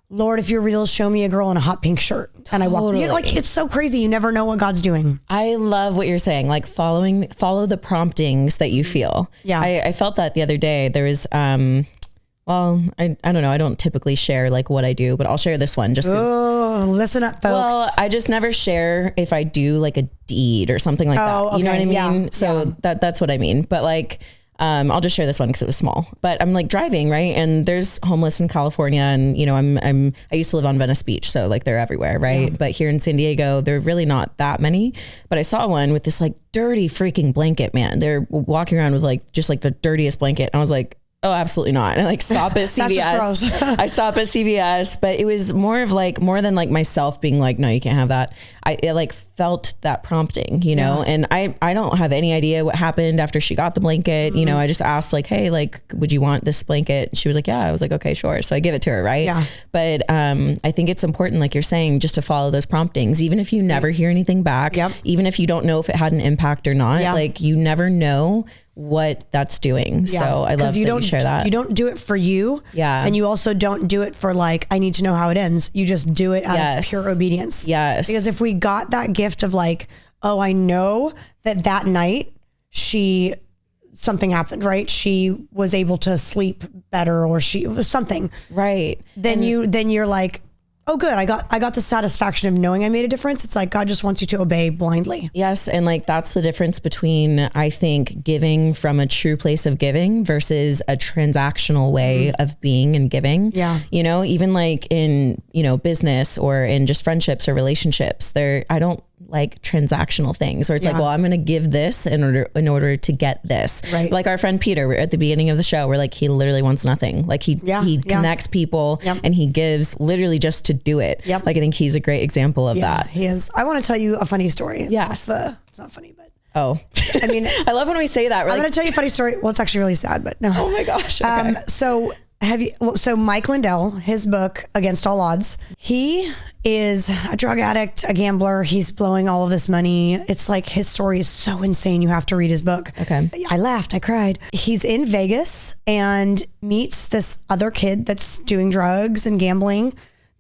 Lord, if you're real, show me a girl in a hot pink shirt. And I walk, you know, like, it's so crazy. You never know what God's doing. I love what you're saying. Like follow the promptings that you feel. Yeah. I felt that the other day. There was, well, I don't know. I don't typically share like what I do, but I'll share this one just because. Oh, listen up, folks. Well, I just never share if I do like a deed or something like that. Okay. You know what I mean? Yeah. So that's what I mean. But like, I'll just share this one because it was small, but I'm like driving, right? And there's homeless in California, and you know, I used to live on Venice Beach. So like they're everywhere. Right. Yeah. But here in San Diego, they're really not that many, but I saw one with this like dirty freaking blanket, man. They're walking around with like, just like the dirtiest blanket. And I was like, oh, absolutely not. And I like stop at CVS. I stop at CVS, but it was more than like myself being like, no, you can't have that. I like felt that prompting, you know, and I don't have any idea what happened after she got the blanket. You know, I just asked like, hey, like, would you want this blanket? She was like, yeah. I was like, okay, sure. So I give it to her. Right. Yeah. But, I think it's important, like you're saying, just to follow those promptings, even if you never hear anything back, even if you don't know if it had an impact or not, like you never know what that's doing. Yeah. So I love that you share that. You don't do it for you. Yeah. And you also don't do it for like, I need to know how it ends. You just do it out of pure obedience. Yes. Because if we got that gift of like, oh, I know that night something happened, right? She was able to sleep better, or she was something. Right. Then you're like, oh, good. I got the satisfaction of knowing I made a difference. It's like God just wants you to obey blindly. Yes. And like, that's the difference between, I think, giving from a true place of giving versus a transactional way of being and giving. Yeah. You know, even like in, you know, business or in just friendships or relationships, I don't like transactional things, or it's like, well, I'm going to give this in order to get this. Right. Like our friend Peter at the beginning of the show, we're like, he literally wants nothing. Like he connects people and he gives literally just to do it. Yep. Like I think he's a great example of that. He is. I want to tell you a funny story. Yeah. It's not funny, but. Oh, I mean, I love when we say that. I'm going to tell you a funny story. Well, it's actually really sad, but no. Oh my gosh. Okay. So Mike Lindell, his book, Against All Odds, he is a drug addict, a gambler. He's blowing all of this money. It's like, his story is so insane. You have to read his book. Okay. I laughed. I cried. He's in Vegas and meets this other kid that's doing drugs and gambling.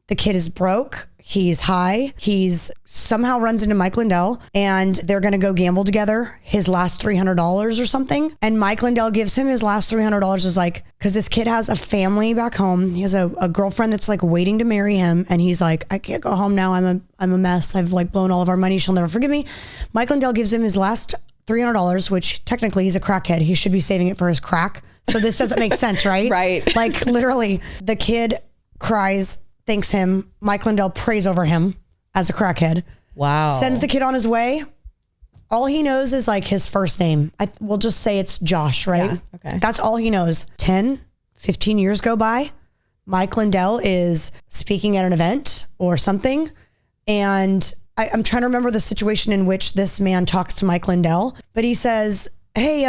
The kid is broke. He's high. He's somehow runs into Mike Lindell, and they're going to go gamble together, his last $300 or something. And Mike Lindell gives him his last $300 is like, because this kid has a family back home. He has a girlfriend that's like waiting to marry him. And he's like, I can't go home now. I'm a mess. I've like blown all of our money. She'll never forgive me. Mike Lindell gives him his last $300, which technically he's a crackhead. He should be saving it for his crack. So this doesn't make sense, right? Right. Like literally the kid cries, thanks him. Mike Lindell prays over him as a crackhead. Wow. Sends the kid on his way. All he knows is like his first name. We'll just say it's Josh, right? Yeah, okay. That's all he knows. 10, 15 years go by. Mike Lindell is speaking at an event or something. And I'm trying to remember the situation in which this man talks to Mike Lindell, but he says, hey,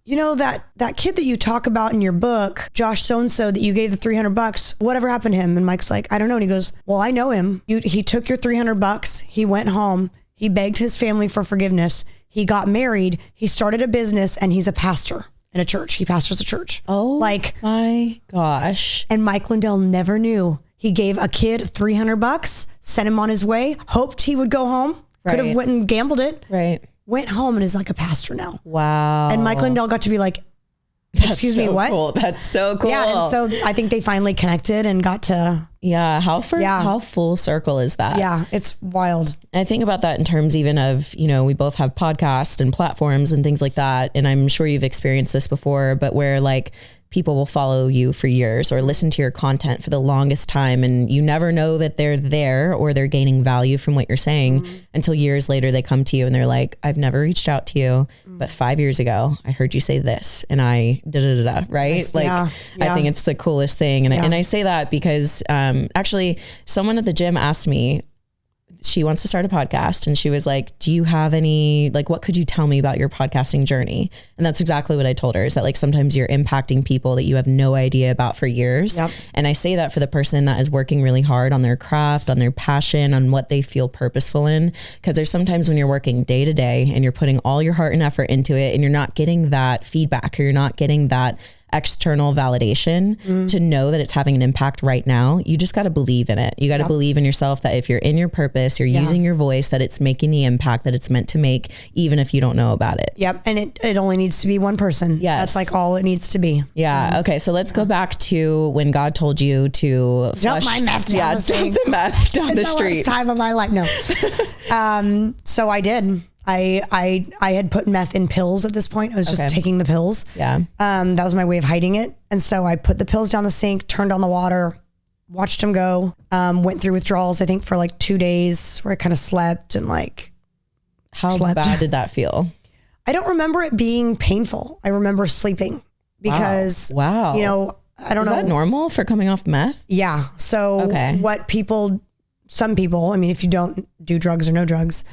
you know, that kid that you talk about in your book, Josh so-and-so, that you gave the $300, whatever happened to him? And Mike's like, I don't know. And he goes, well, I know him. He took your $300. He went home. He begged his family for forgiveness. He got married. He started a business, and he's a pastor in a church. He pastors a church. Oh, like my gosh. And Mike Lindell never knew. He gave a kid $300, sent him on his way, hoped he would go home. Right. Could have went and gambled it. Right. Went home and is like a pastor now. Wow. And Mike Lindell got to be like Excuse me, what? Cool. That's so cool. Yeah. And so I think they finally connected and got to. Yeah. How full circle is that? Yeah. It's wild. And I think about that in terms even of, we both have podcasts and platforms and things like that. And I'm sure you've experienced this before, but where like people will follow you for years or listen to your content for the longest time. And you never know that they're there or they're gaining value from what you're saying until years later they come to you and they're like, I've never reached out to you, but 5 years ago, I heard you say this and I right? Yes, like, yeah. I think it's the coolest thing. And I say that because actually someone at the gym asked me, she wants to start a podcast and she was like, do you have any, like, what could you tell me about your podcasting journey? And that's exactly what I told her, is that like, sometimes you're impacting people that you have no idea about for years. Yep. And I say that for the person that is working really hard on their craft, on their passion, on what they feel purposeful in. Cause there's sometimes when you're working day to day and you're putting all your heart and effort into it and you're not getting that feedback or you're not getting that external validation to know that it's having an impact right now. You just got to believe in it. You got to believe in yourself that if you're in your purpose, you're using your voice, that it's making the impact that it's meant to make, even if you don't know about it. Yep. And it only needs to be one person. Yes. That's like all it needs to be. Yeah. Okay. So let's go back to when God told you to dump my meth down the street. Dump the meth down the street. It's the worst time of my life. No. So I did. I had put meth in pills at this point. I was just taking the pills. Yeah. That was my way of hiding it. And so I put the pills down the sink, turned on the water, watched them go, went through withdrawals, I think for like 2 days where I kind of slept and like How bad did that feel? I don't remember it being painful. I remember sleeping because, wow. I don't know. Is that normal for coming off meth? Yeah. So some people, I mean, if you don't do drugs or no drugs,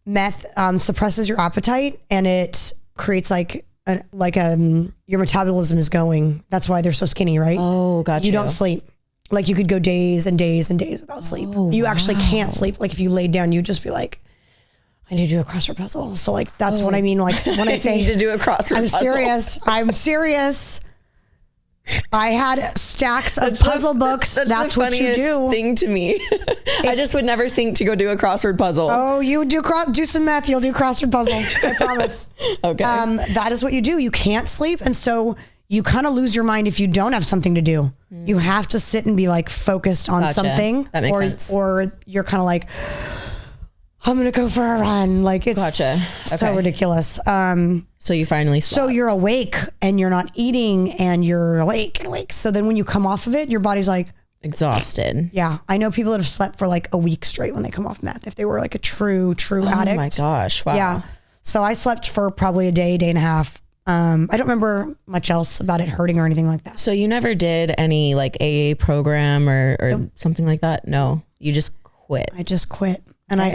meth suppresses your appetite and it creates your metabolism is going. That's why they're so skinny, right? Oh, gotcha. You don't sleep. Like you could go days and days and days without sleep. You actually can't sleep. Like if you laid down, you'd just be like, I need to do a crossword puzzle. So like, that's what I mean. Like when I say need to do a crossword puzzle. I'm serious. I had stacks of puzzle books. That's what you do. Thing to me. I just would never think to go do a crossword puzzle. Oh, you do some meth. You'll do crossword puzzles. I promise. Okay. That is what you do. You can't sleep. And so you kind of lose your mind if you don't have something to do. You have to sit and be like focused on something. That makes sense. Or you're kind of like, I'm going to go for a run. Like it's so ridiculous. So you finally slept. So you're awake and you're not eating and you're awake. So then when you come off of it, your body's like exhausted. Yeah. I know people that have slept for like a week straight when they come off meth, if they were like a true addict. Oh my gosh. Wow. Yeah. So I slept for probably a day and a half. I don't remember much else about it hurting or anything like that. So you never did any like AA program or something like that? No, you just quit. I just quit. And I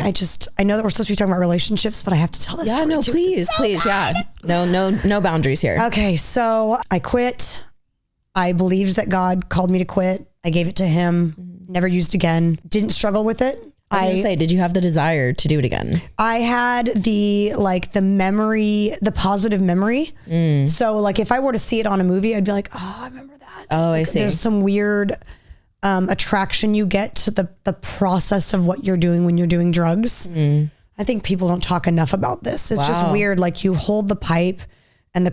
know that we're supposed to be talking about relationships, but I have to tell this story. Yeah, no, too, please. Yeah. No boundaries here. Okay. So I quit. I believed that God called me to quit. I gave it to him, never used again. Didn't struggle with it. I was going to say, did you have the desire to do it again? I had the memory, the positive memory. So like if I were to see it on a movie, I'd be like, oh, I remember that. Oh, like, I see. There's some weird attraction you get to the process of what you're doing when you're doing drugs. I think people don't talk enough about this. It's just weird. Like you hold the pipe and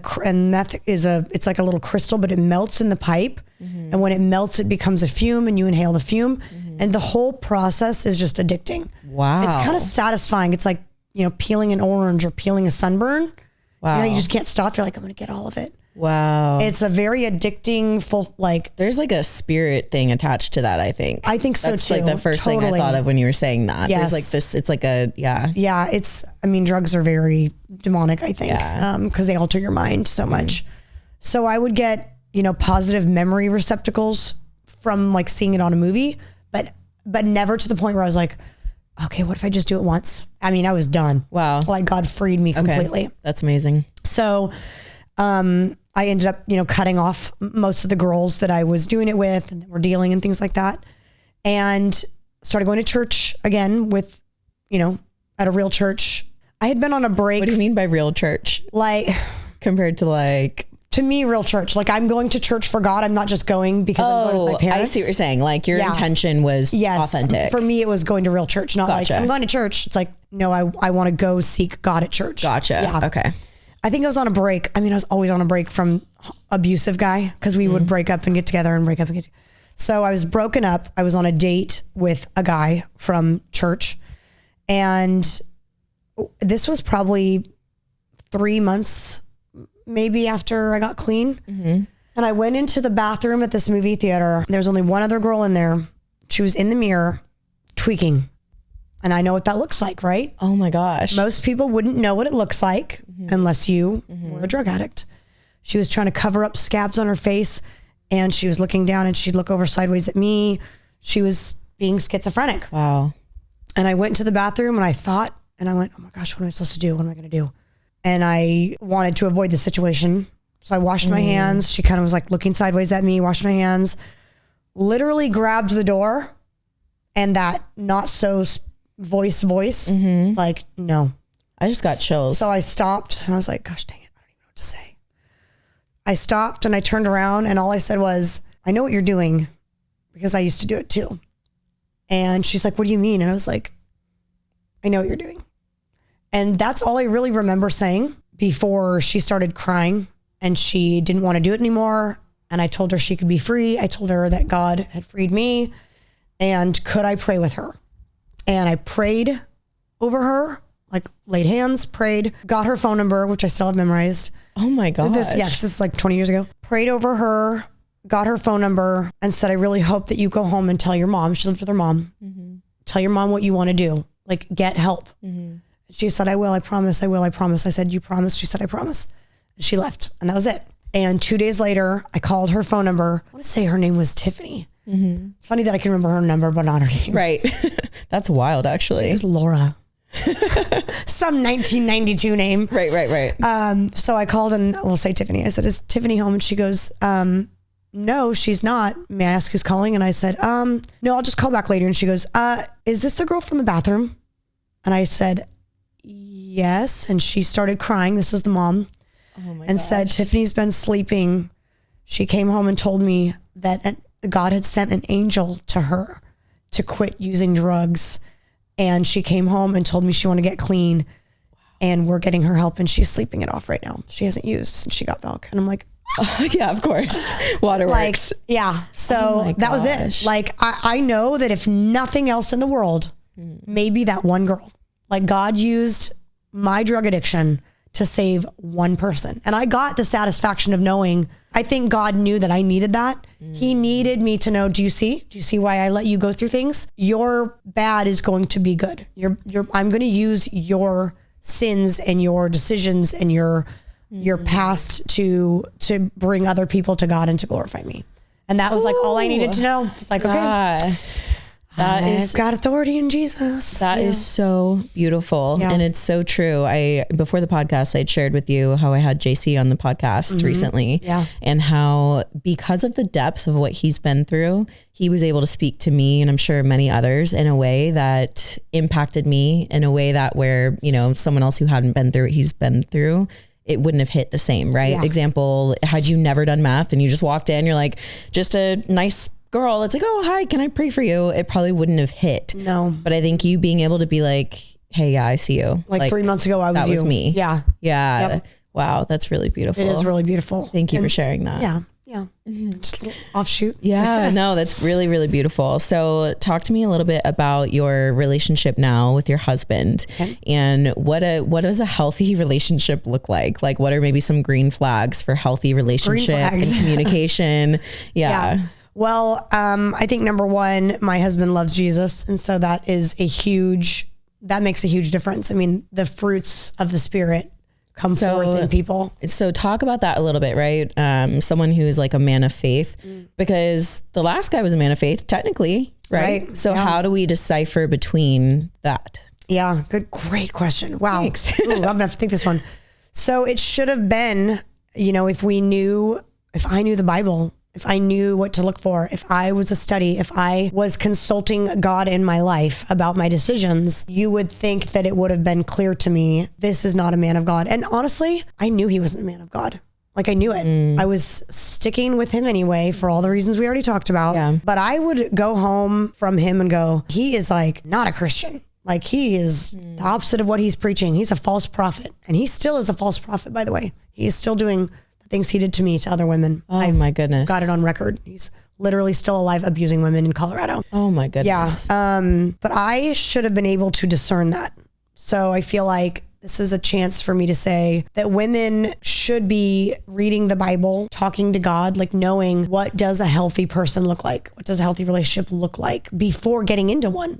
meth it's like a little crystal, but it melts in the pipe. And when it melts, it becomes a fume and you inhale the fume. And the whole process is just addicting. Wow. It's kind of satisfying. It's like, peeling an orange or peeling a sunburn. Wow. You just can't stop. You're like, I'm going to get all of it. Wow. It's a very addicting, there's like a spirit thing attached to that, I think. I think so That's too. Like the first thing I thought of when you were saying that. Yes. There's like this, it's like Yeah, drugs are very demonic, I think, because they alter your mind so much. So I would get, positive memory receptacles from like seeing it on a movie, but never to the point where I was like, okay, what if I just do it once? I mean, I was done. Wow. Like God freed me completely. That's amazing. So, I ended up, cutting off most of the girls that I was doing it with and that were dealing and things like that. And started going to church again with, at a real church. I had been on a break. What do you mean by real church? Like compared to like... To me, real church. Like I'm going to church for God. I'm not just going because I'm going with my parents. I see what you're saying. Like your intention was authentic. For me, it was going to real church, not like I'm going to church. It's like, no, I want to go seek God at church. Gotcha. Yeah. Okay. I think I was on a break. I mean, I was always on a break from abusive guy because we would break up and get together and break up and get together. So I was broken up. I was on a date with a guy from church, and this was probably 3 months maybe after I got clean. And I went into the bathroom at this movie theater. There was only one other girl in there. She was in the mirror tweaking. And I know what that looks like, right? Oh my gosh. Most people wouldn't know what it looks like unless you were a drug addict. She was trying to cover up scabs on her face, and she was looking down, and she'd look over sideways at me. She was being schizophrenic. Wow. And I went into the bathroom and I thought, and I went, oh my gosh, what am I supposed to do? What am I going to do? And I wanted to avoid the situation. So I washed my hands. She kind of was like looking sideways at me, washed my hands, literally grabbed the door, and that not so voice. It's like, no. I just got chills. So I stopped and I was like, gosh dang it, I don't even know what to say. I stopped and I turned around and all I said was, I know what you're doing because I used to do it too. And she's like, what do you mean? And I was like, I know what you're doing. And that's all I really remember saying before she started crying and she didn't want to do it anymore. And I told her she could be free. I told her that God had freed me and could I pray with her? And I prayed over her, like laid hands, prayed, got her phone number, which I still have memorized. Oh my gosh. This is like 20 years ago. Prayed over her, got her phone number, and said, I really hope that you go home and tell your mom. She lived with her mom. Tell your mom what you want to do. Like, get help. She said, I will, I promise, I will, I promise. I said, you promise? She said, I promise. And she left, and that was it. And 2 days later, I called her phone number. I want to say her name was Tiffany. It's funny that I can remember her number, but not her name. Right. That's wild, actually. It was Laura. Some 1992 name. Right. So I called and we'll say Tiffany. I said, is Tiffany home? And she goes, no, she's not. May I ask who's calling? And I said, no, I'll just call back later. And she goes, is this the girl from the bathroom? And I said, yes. And she started crying. This was the mom. Oh my and gosh. said, Tiffany's been sleeping. She came home and told me that God had sent an angel to her to quit using drugs. And she came home and told me she wanted to get clean. And we're getting her help and she's sleeping it off right now. She hasn't used since she got milk. And I'm like, yeah, of course. Waterworks. Like, yeah. So that was it. Like, I know that if nothing else in the world, maybe that one girl, like God used my drug addiction to save one person. And I got the satisfaction of knowing, I think God knew that I needed that. He needed me to know, do you see why I let you go through things? Your bad is going to be good. I'm going to use your sins and your decisions and your past to bring other people to God and to glorify me. And that was like all I needed to know. It's like, okay. I've got authority in Jesus. That is so beautiful. And it's so true. Before the podcast, I'd shared with you how I had JC on the podcast recently and how because of the depth of what he's been through, he was able to speak to me and I'm sure many others in a way that impacted me in a way that where, someone else who hadn't been through what he's been through, it wouldn't have hit the same, right? Yeah. Example, had you never done meth and you just walked in, you're like, just a nice girl, it's like, oh, hi, can I pray for you? It probably wouldn't have hit. No. But I think you being able to be like, hey, yeah, I see you. Like 3 months ago, that was me. Yeah. Yep. Wow. That's really beautiful. It is really beautiful. Thank you for sharing that. Yeah. Just a little offshoot. Yeah, no, that's really, really beautiful. So talk to me a little bit about your relationship now with your husband and what does a healthy relationship look like? Like what are maybe some green flags for healthy relationship and communication? Yeah. Well, I think number one, my husband loves Jesus. And so that makes a huge difference. I mean, the fruits of the Spirit come forth in people. So talk about that a little bit, right? Someone who's like a man of faith, because the last guy was a man of faith, technically, right? So how do we decipher between that? Yeah, great question. Wow. Thanks. Ooh, I'm gonna have to think this one. So it should have been, if I knew the Bible, if I knew what to look for, if I was a study, if I was consulting God in my life about my decisions, you would think that it would have been clear to me, this is not a man of God. And honestly, I knew he wasn't a man of God. Like I knew it. I was sticking with him anyway for all the reasons we already talked about. Yeah. But I would go home from him and go, he is like not a Christian. Like he is the opposite of what he's preaching. He's a false prophet. And he still is a false prophet, by the way. He is still doing things he did to me to other women. Oh my goodness. Got it on record. He's literally still alive abusing women in Colorado. Oh my goodness. Yeah. But I should have been able to discern that. So I feel like this is a chance for me to say that women should be reading the Bible, talking to God, like knowing what does a healthy person look like? What does a healthy relationship look like before getting into one?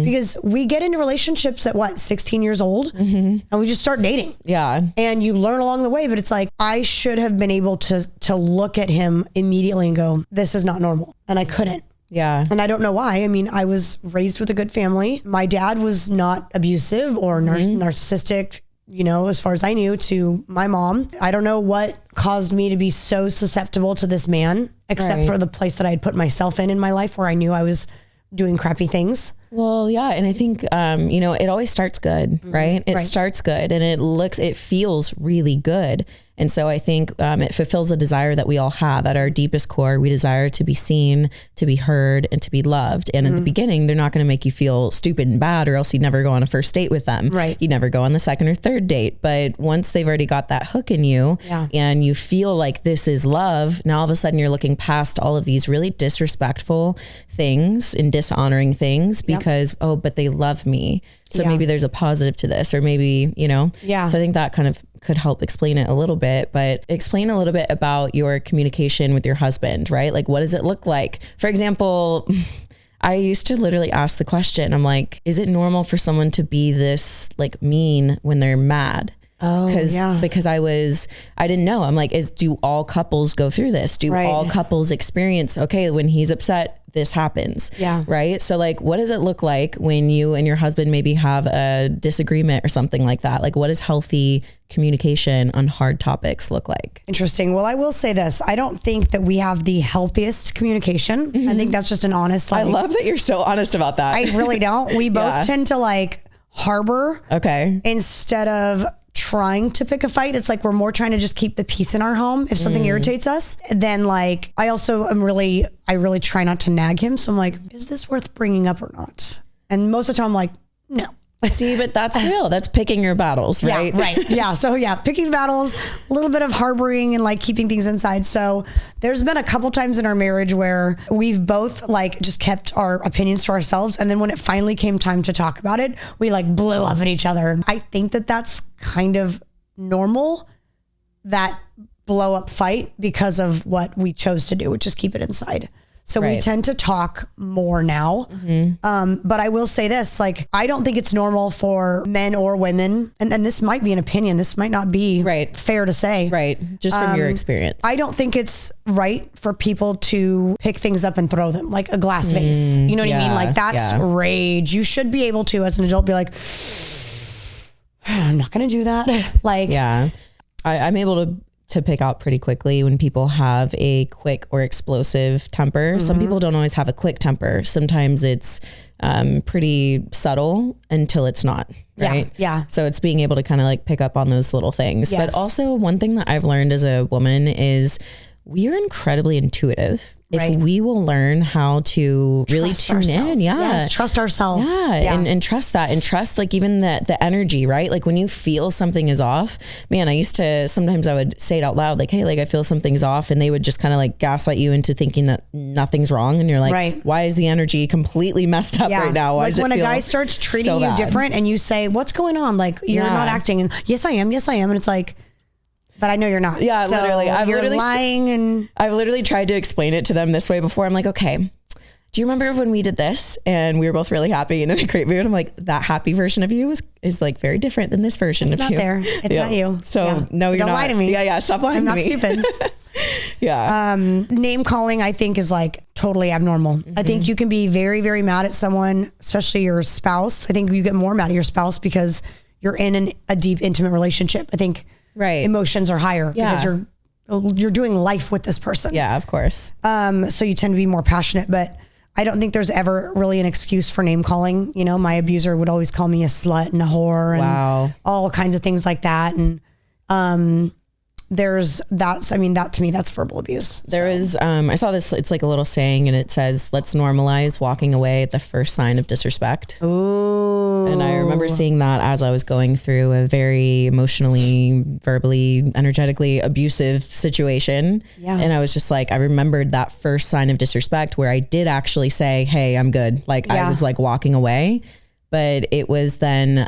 Because we get into relationships at 16 years old and we just start dating. Yeah. And you learn along the way, but it's like, I should have been able to look at him immediately and go, this is not normal. And I couldn't. Yeah. And I don't know why. I mean, I was raised with a good family. My dad was not abusive or narcissistic, you know, as far as I knew, to my mom. I don't know what caused me to be so susceptible to this man, except for the place that I had put myself in my life where I knew I was doing crappy things. Well, yeah. And I think, you know, it always starts good, right? It starts good and it feels really good. And so I think it fulfills a desire that we all have at our deepest core. We desire to be seen, to be heard, and to be loved. And in the beginning, they're not going to make you feel stupid and bad, or else you'd never go on a first date with them. Right. You never go on the second or third date. But once they've already got that hook in you and you feel like this is love, now all of a sudden you're looking past all of these really disrespectful things and dishonoring things because, oh, but they love me. So maybe there's a positive to this, or maybe, you know, so I think that kind of could help explain it a little bit, but explain a little bit about your communication with your husband, right? Like, what does it look like? For example, I used to literally ask the question, I'm like, is it normal for someone to be this like mean when they're mad? Because I didn't know. I'm like, do all couples go through this? Do all couples experience, okay, when he's upset, this happens. Yeah. Right. So like, what does it look like when you and your husband maybe have a disagreement or something like that? Like, what does healthy communication on hard topics look like? Interesting. Well, I will say this. I don't think that we have the healthiest communication. I think that's just an honest. I love that you're so honest about that. I really don't. We both tend to like harbor. Okay. Instead of trying to pick a fight. It's like we're more trying to just keep the peace in our home. If something irritates us, then like I really try not to nag him. So I'm like, is this worth bringing up or not? And most of the time I'm like, no. See, but that's real. That's picking your battles, right? Yeah, right. Yeah. So yeah, picking battles, a little bit of harboring and like keeping things inside. So there's been a couple times in our marriage where we've both like just kept our opinions to ourselves. And then when it finally came time to talk about it, we like blew up at each other. I think that that's kind of normal, that blow up fight, because of what we chose to do, which is keep it inside. So we tend to talk more now. But I will say this, like, I don't think it's normal for men or women, and this might be an opinion, this might not be fair to say. Right. Just from your experience. I don't think it's right for people to pick things up and throw them like a glass vase. You know what I mean? Like that's rage. You should be able to, as an adult, be like, I'm not going to do that. Like, I'm able to pick out pretty quickly when people have a quick or explosive temper. Some people don't always have a quick temper. Sometimes it's pretty subtle until it's not, right? Yeah. So it's being able to kind of like pick up on those little things. Yes. But also one thing that I've learned as a woman is we are incredibly intuitive. If we will learn how to really tune in. Yes, trust ourselves. And trust that, and trust like even the energy, right? Like when you feel something is off, man, sometimes I would say it out loud, like, hey, like I feel something's off, and they would just kind of like gaslight you into thinking that nothing's wrong. And you're like, why is the energy completely messed up right now? Why like when a guy starts treating you different and you say, what's going on? Like you're not acting. And yes, I am. And it's like, but I know you're not. Yeah, so literally. You're lying. And I've literally tried to explain it to them this way before. I'm like, okay, do you remember when we did this and we were both really happy and in a great mood? I'm like, that happy version of you is like very different than this version of you. It's not there. It's not you. So no, you're don't not. Lie to me. Yeah. Stop lying to me. I'm not stupid. Name calling, I think, is like totally abnormal. I think you can be very, very mad at someone, especially your spouse. I think you get more mad at your spouse because you're in a deep, intimate relationship. I think emotions are higher because you're doing life with this person. Yeah, of course. So you tend to be more passionate, but I don't think there's ever really an excuse for name calling. You know, my abuser would always call me a slut and a whore and all kinds of things like that. And that to me, that's verbal abuse. There is, I saw this, it's like a little saying and it says, let's normalize walking away at the first sign of disrespect. Ooh. And I remember seeing that as I was going through a very emotionally, verbally, energetically abusive situation. Yeah. And I was just like, I remembered that first sign of disrespect where I did actually say, hey, I'm good. Like I was like walking away, but it was then,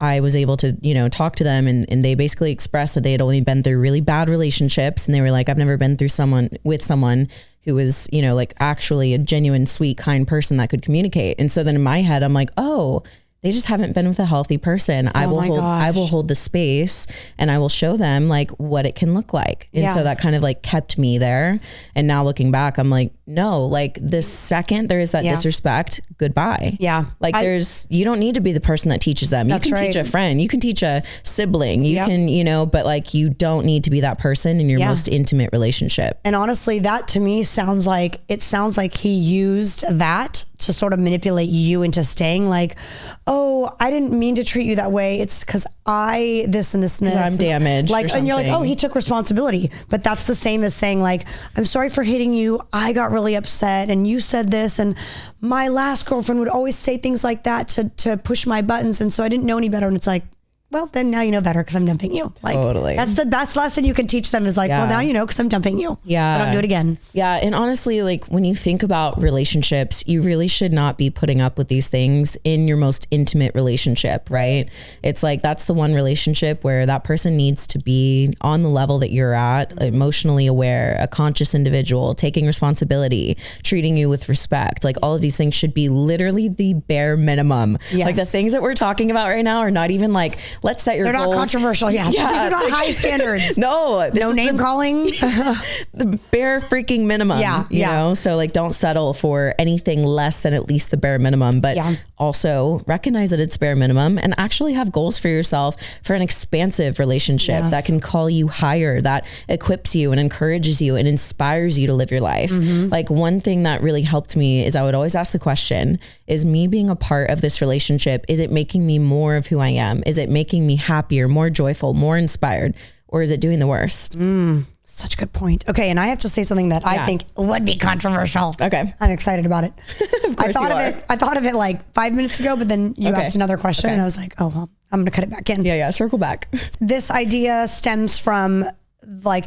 I was able to, you know, talk to them and they basically expressed that they had only been through really bad relationships. And they were like, I've never been through someone who was, you know, like actually a genuine, sweet, kind person that could communicate. And so then in my head, I'm like, oh, they just haven't been with a healthy person. I will hold the space and I will show them like what it can look like. And so that kind of like kept me there. And now looking back, I'm like, no, like the second there is that disrespect, goodbye. Yeah. Like you don't need to be the person that teaches them. You can teach a friend, you can teach a sibling, you can, you know, but like you don't need to be that person in your most intimate relationship. And honestly, that to me sounds like he used that to sort of manipulate you into staying like, oh, I didn't mean to treat you that way. It's because this and this and this. I'm damaged. Like, and you're like, oh, he took responsibility. But that's the same as saying like, I'm sorry for hitting you. I got really upset and you said this. And my last girlfriend would always say things like that to push my buttons. And so I didn't know any better. And it's like, well, then now you know better because I'm dumping you. Like, totally. That's the best lesson you can teach them is like, well, now you know because I'm dumping you. Yeah. So don't do it again. Yeah. And honestly, like when you think about relationships, you really should not be putting up with these things in your most intimate relationship, right? It's like, that's the one relationship where that person needs to be on the level that you're at, emotionally aware, a conscious individual, taking responsibility, treating you with respect. Like all of these things should be literally the bare minimum. Yes. Like the things that we're talking about right now are not even like, let's set your goals. They're not controversial. Yeah. These are not high standards. No name calling. The bare freaking minimum. You know? So like don't settle for anything less than at least the bare minimum, but also recognize that it's bare minimum and actually have goals for yourself for an expansive relationship that can call you higher, that equips you and encourages you and inspires you to live your life. Like one thing that really helped me is I would always ask the question, is me being a part of this relationship, is it making me more of who I am? Is it making me happier, more joyful, more inspired, or is it doing the worst? Such a good point. Okay. And I have to say something that I think would be controversial. Okay. I'm excited about it. Of course I thought of it like 5 minutes ago, but then you asked another question and I was like, oh, well, I'm going to cut it back in. Yeah. Circle back. This idea stems from like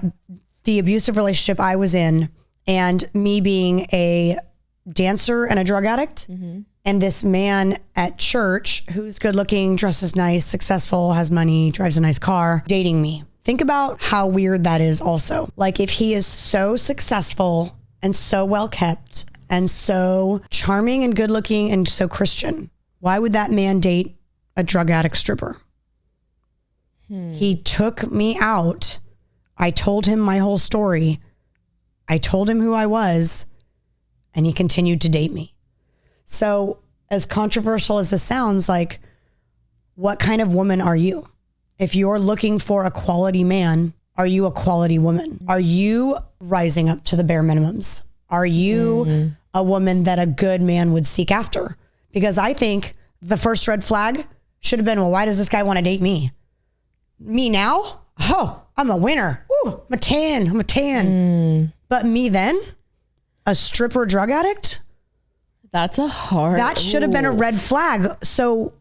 the abusive relationship I was in and me being a dancer and a drug addict. And this man at church who's good looking, dresses nice, successful, has money, drives a nice car, dating me. Think about how weird that is also. Like if he is so successful and so well kept and so charming and good looking and so Christian, why would that man date a drug addict stripper? He took me out. I told him my whole story. I told him who I was and he continued to date me. So as controversial as this sounds, like what kind of woman are you? If you're looking for a quality man, are you a quality woman? Are you rising up to the bare minimums? Are you a woman that a good man would seek after? Because I think the first red flag should have been, well, why does this guy want to date me? Me now? Oh, I'm a winner. Ooh, I'm a 10. But me then? A stripper drug addict? That's a hard... That should have been a red flag. So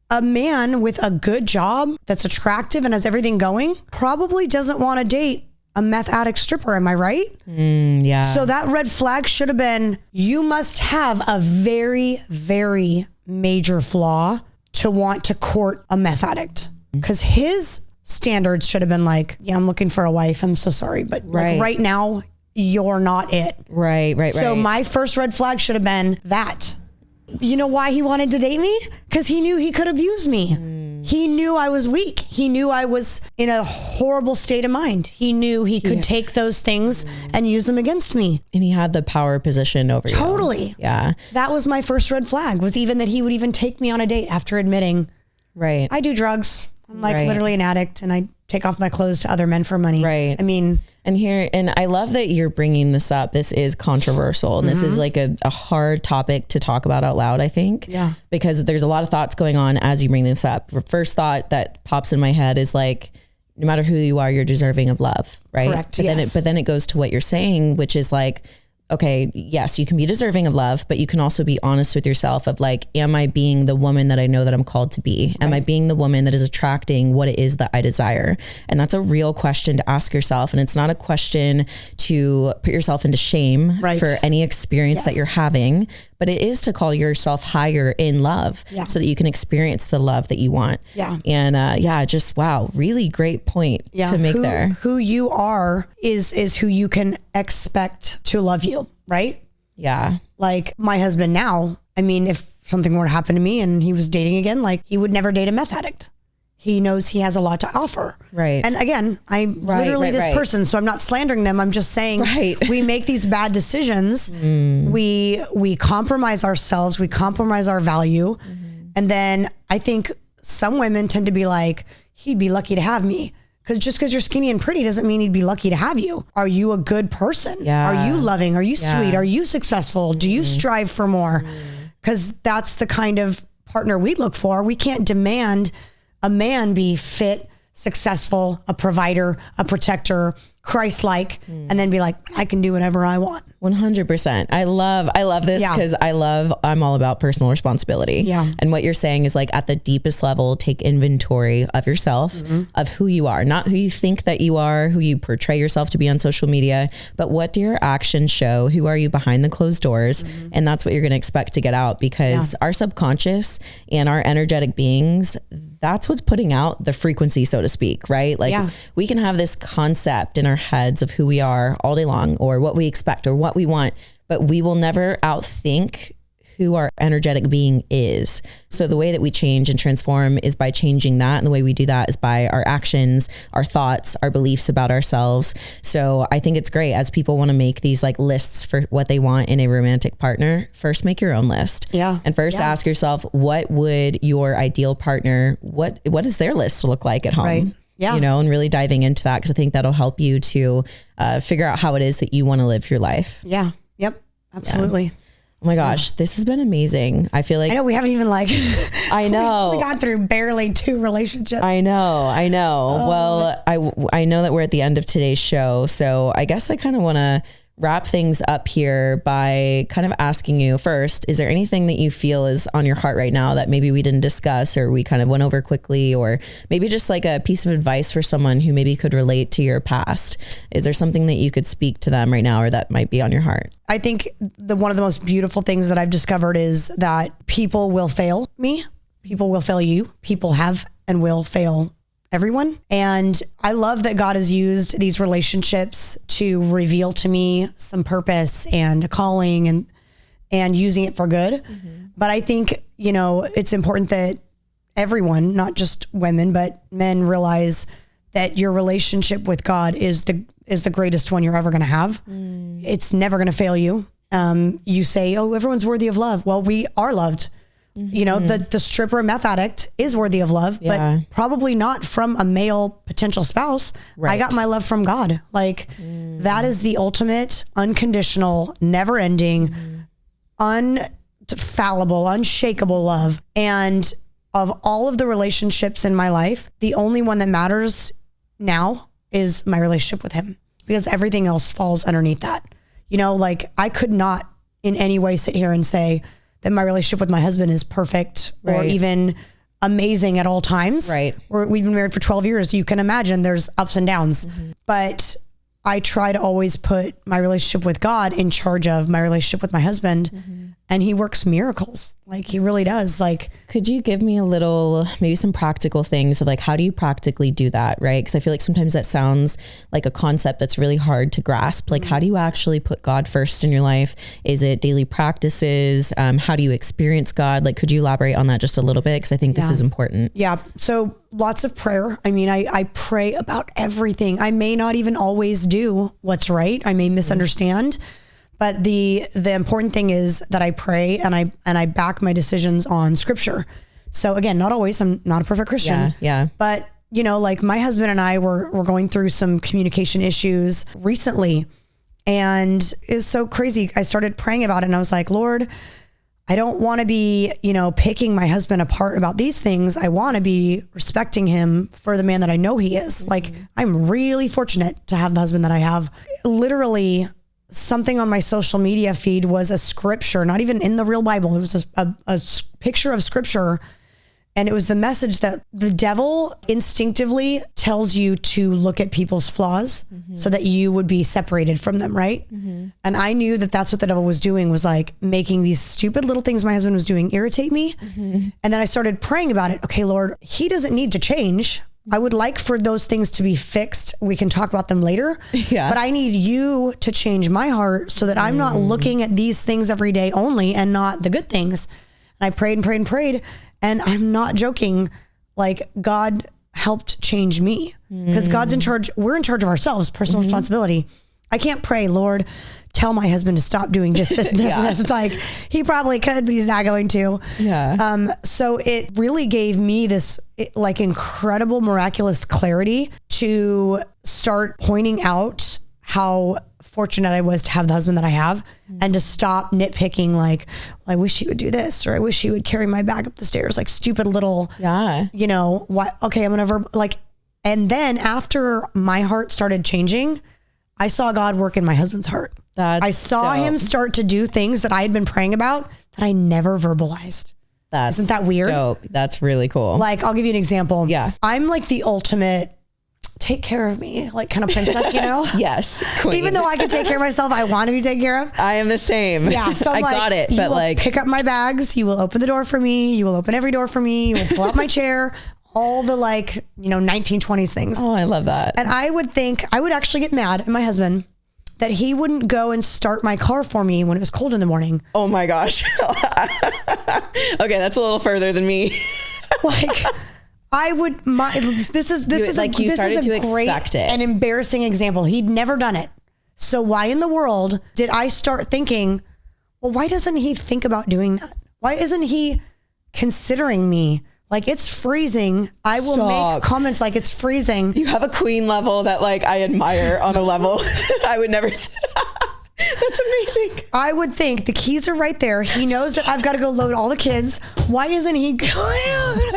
a man with a good job that's attractive and has everything going probably doesn't want to date a meth addict stripper. Am I right? Yeah. So that red flag should have been, you must have a very, very major flaw to want to court a meth addict. Because his standards should have been like, yeah, I'm looking for a wife. I'm so sorry. But like right now, you're not it. Right. So my first red flag should have been that. You know why he wanted to date me? Because he knew he could abuse me. He knew I was weak. He knew I was in a horrible state of mind. He knew he could take those things and use them against me. And he had the power position over you. Totally. Yeah. That was my first red flag, was even that he would even take me on a date after admitting, I do drugs. I'm like literally an addict and I take off my clothes to other men for money. Right. I mean... And I love that you're bringing this up. This is controversial and this is like a hard topic to talk about out loud, I think. Yeah. Because there's a lot of thoughts going on as you bring this up. The first thought that pops in my head is like, no matter who you are, you're deserving of love, right? Correct. But then it goes to what you're saying, which is like, okay, yes, you can be deserving of love, but you can also be honest with yourself of like, am I being the woman that I know that I'm called to be? Am I being the woman that is attracting what it is that I desire? And that's a real question to ask yourself. And it's not a question to put yourself into shame for any experience that you're having, but it is to call yourself higher in love so that you can experience the love that you want. Yeah. And just, wow, really great point to make there. Who you are is who you can expect to love you, right? Yeah. Like my husband now, I mean, if something were to happen to me and he was dating again, like he would never date a meth addict. He knows he has a lot to offer. Right. And again, I'm literally this person, so I'm not slandering them. I'm just saying we make these bad decisions. We compromise ourselves. We compromise our value. And then I think some women tend to be like, he'd be lucky to have me. Because just because you're skinny and pretty doesn't mean he'd be lucky to have you. Are you a good person? Yeah. Are you loving? Are you sweet? Are you successful? Do you strive for more? Because that's the kind of partner we look for. We can't demand a man be fit, successful, a provider, a protector, Christ-like, and then be like, I can do whatever I want. 100%. I love this because I'm all about personal responsibility. Yeah. And what you're saying is like at the deepest level, take inventory of yourself, of who you are, not who you think that you are, who you portray yourself to be on social media, but what do your actions show? Who are you behind the closed doors? And that's what you're going to expect to get out, because our subconscious and our energetic beings, that's what's putting out the frequency, so to speak, right? Like we can have this concept in our heads of who we are all day long, or what we expect or what we want, but we will never outthink who our energetic being is. So the way that we change and transform is by changing that. And the way we do that is by our actions, our thoughts, our beliefs about ourselves. So I think it's great as people want to make these like lists for what they want in a romantic partner. First, make your own list. Yeah. And first ask yourself, what would your ideal partner, what is their list to look like at home? Right. Yeah. You know, and really diving into that, because I think that'll help you to figure out how it is that you want to live your life. Yeah. Yep. Absolutely. Yeah. Oh my gosh, this has been amazing. I feel like I know we haven't even like I know we got through barely 2 relationships. I know. Well, I know that we're at the end of today's show, so I guess I kind of want to wrap things up here by kind of asking you first, is there anything that you feel is on your heart right now that maybe we didn't discuss, or we kind of went over quickly, or maybe just like a piece of advice for someone who maybe could relate to your past? Is there something that you could speak to them right now, or that might be on your heart? I think one of the most beautiful things that I've discovered is that people will fail me. People will fail you. People have and will fail everyone. And I love that God has used these relationships to reveal to me some purpose and a calling, and using it for good. But I think, you know, it's important that everyone, not just women, but men, realize that your relationship with God is the greatest one you're ever going to have. It's never going to fail you. You say, oh, everyone's worthy of love. Well, we are loved. You know, the stripper meth addict is worthy of love, but probably not from a male potential spouse. I got my love from God. Like that is the ultimate, unconditional, never ending, unfallible, unshakable love. And of all of the relationships in my life, the only one that matters now is my relationship with him, because everything else falls underneath that. You know, like I could not in any way sit here and say that my relationship with my husband is perfect or even amazing at all times. Right. We've been married for 12 years. You can imagine there's ups and downs, but I try to always put my relationship with God in charge of my relationship with my husband. And he works miracles. Like he really does. Like, could you give me a little, maybe some practical things of like, how do you practically do that? Right. Cause I feel like sometimes that sounds like a concept that's really hard to grasp. Like, how do you actually put God first in your life? Is it daily practices? How do you experience God? Like, could you elaborate on that just a little bit? Cause I think this is important. Yeah. So lots of prayer. I mean, I pray about everything. I may not even always do what's right. I may misunderstand. But the important thing is that I pray and I back my decisions on scripture. So again, not always, I'm not a perfect Christian. Yeah. But you know, like my husband and I were going through some communication issues recently, and it's so crazy. I started praying about it and I was like, Lord, I don't want to be, you know, picking my husband apart about these things. I want to be respecting him for the man that I know he is. Like I'm really fortunate to have the husband that I have. Literally something on my social media feed was a scripture, not even in the real Bible. It was a picture of scripture. And it was the message that the devil instinctively tells you to look at people's flaws so that you would be separated from them, right? And I knew that that's what the devil was doing, was like making these stupid little things my husband was doing irritate me. And then I started praying about it. Okay, Lord, he doesn't need to change. I would like for those things to be fixed. We can talk about them later. But I need you to change my heart so that I'm not looking at these things every day only and not the good things. And I prayed and prayed and prayed. And I'm not joking. Like, God helped change me because God's in charge. We're in charge of ourselves, personal responsibility. I can't pray, Lord, tell my husband to stop doing this, this, and this, and this. It's like, he probably could, but he's not going to. So it really gave me this like incredible, miraculous clarity to start pointing out how fortunate I was to have the husband that I have and to stop nitpicking. Like, well, I wish he would do this, or I wish he would carry my bag up the stairs, like stupid little, you know, what? Okay, I'm going to and then after my heart started changing, I saw God work in my husband's heart. I saw him start to do things that I had been praying about that I never verbalized. Isn't that weird? Dope. That's really cool. Like, I'll give you an example. I'm like the ultimate take care of me, like kind of princess, you know? Yes. Queen. Even though I can take care of myself, I want to be taken care of. I am the same. Yeah. So I'm like, got it. But like, pick up my bags. You will open the door for me. You will open every door for me. You will pull out my chair. All the 1920s things. Oh, I love that. And I would actually get mad at my husband that he wouldn't go and start my car for me when it was cold in the morning. Oh my gosh. Okay. That's a little further than me. This is a great and embarrassing example. He'd never done it. So why in the world did I start thinking, well, why doesn't he think about doing that? Why isn't he considering me? Like, it's freezing. I will make comments like it's freezing. You have a queen level that like I admire on a level I would never. That's amazing. I would think the keys are right there. He knows that I've got to go load all the kids. Why isn't he going?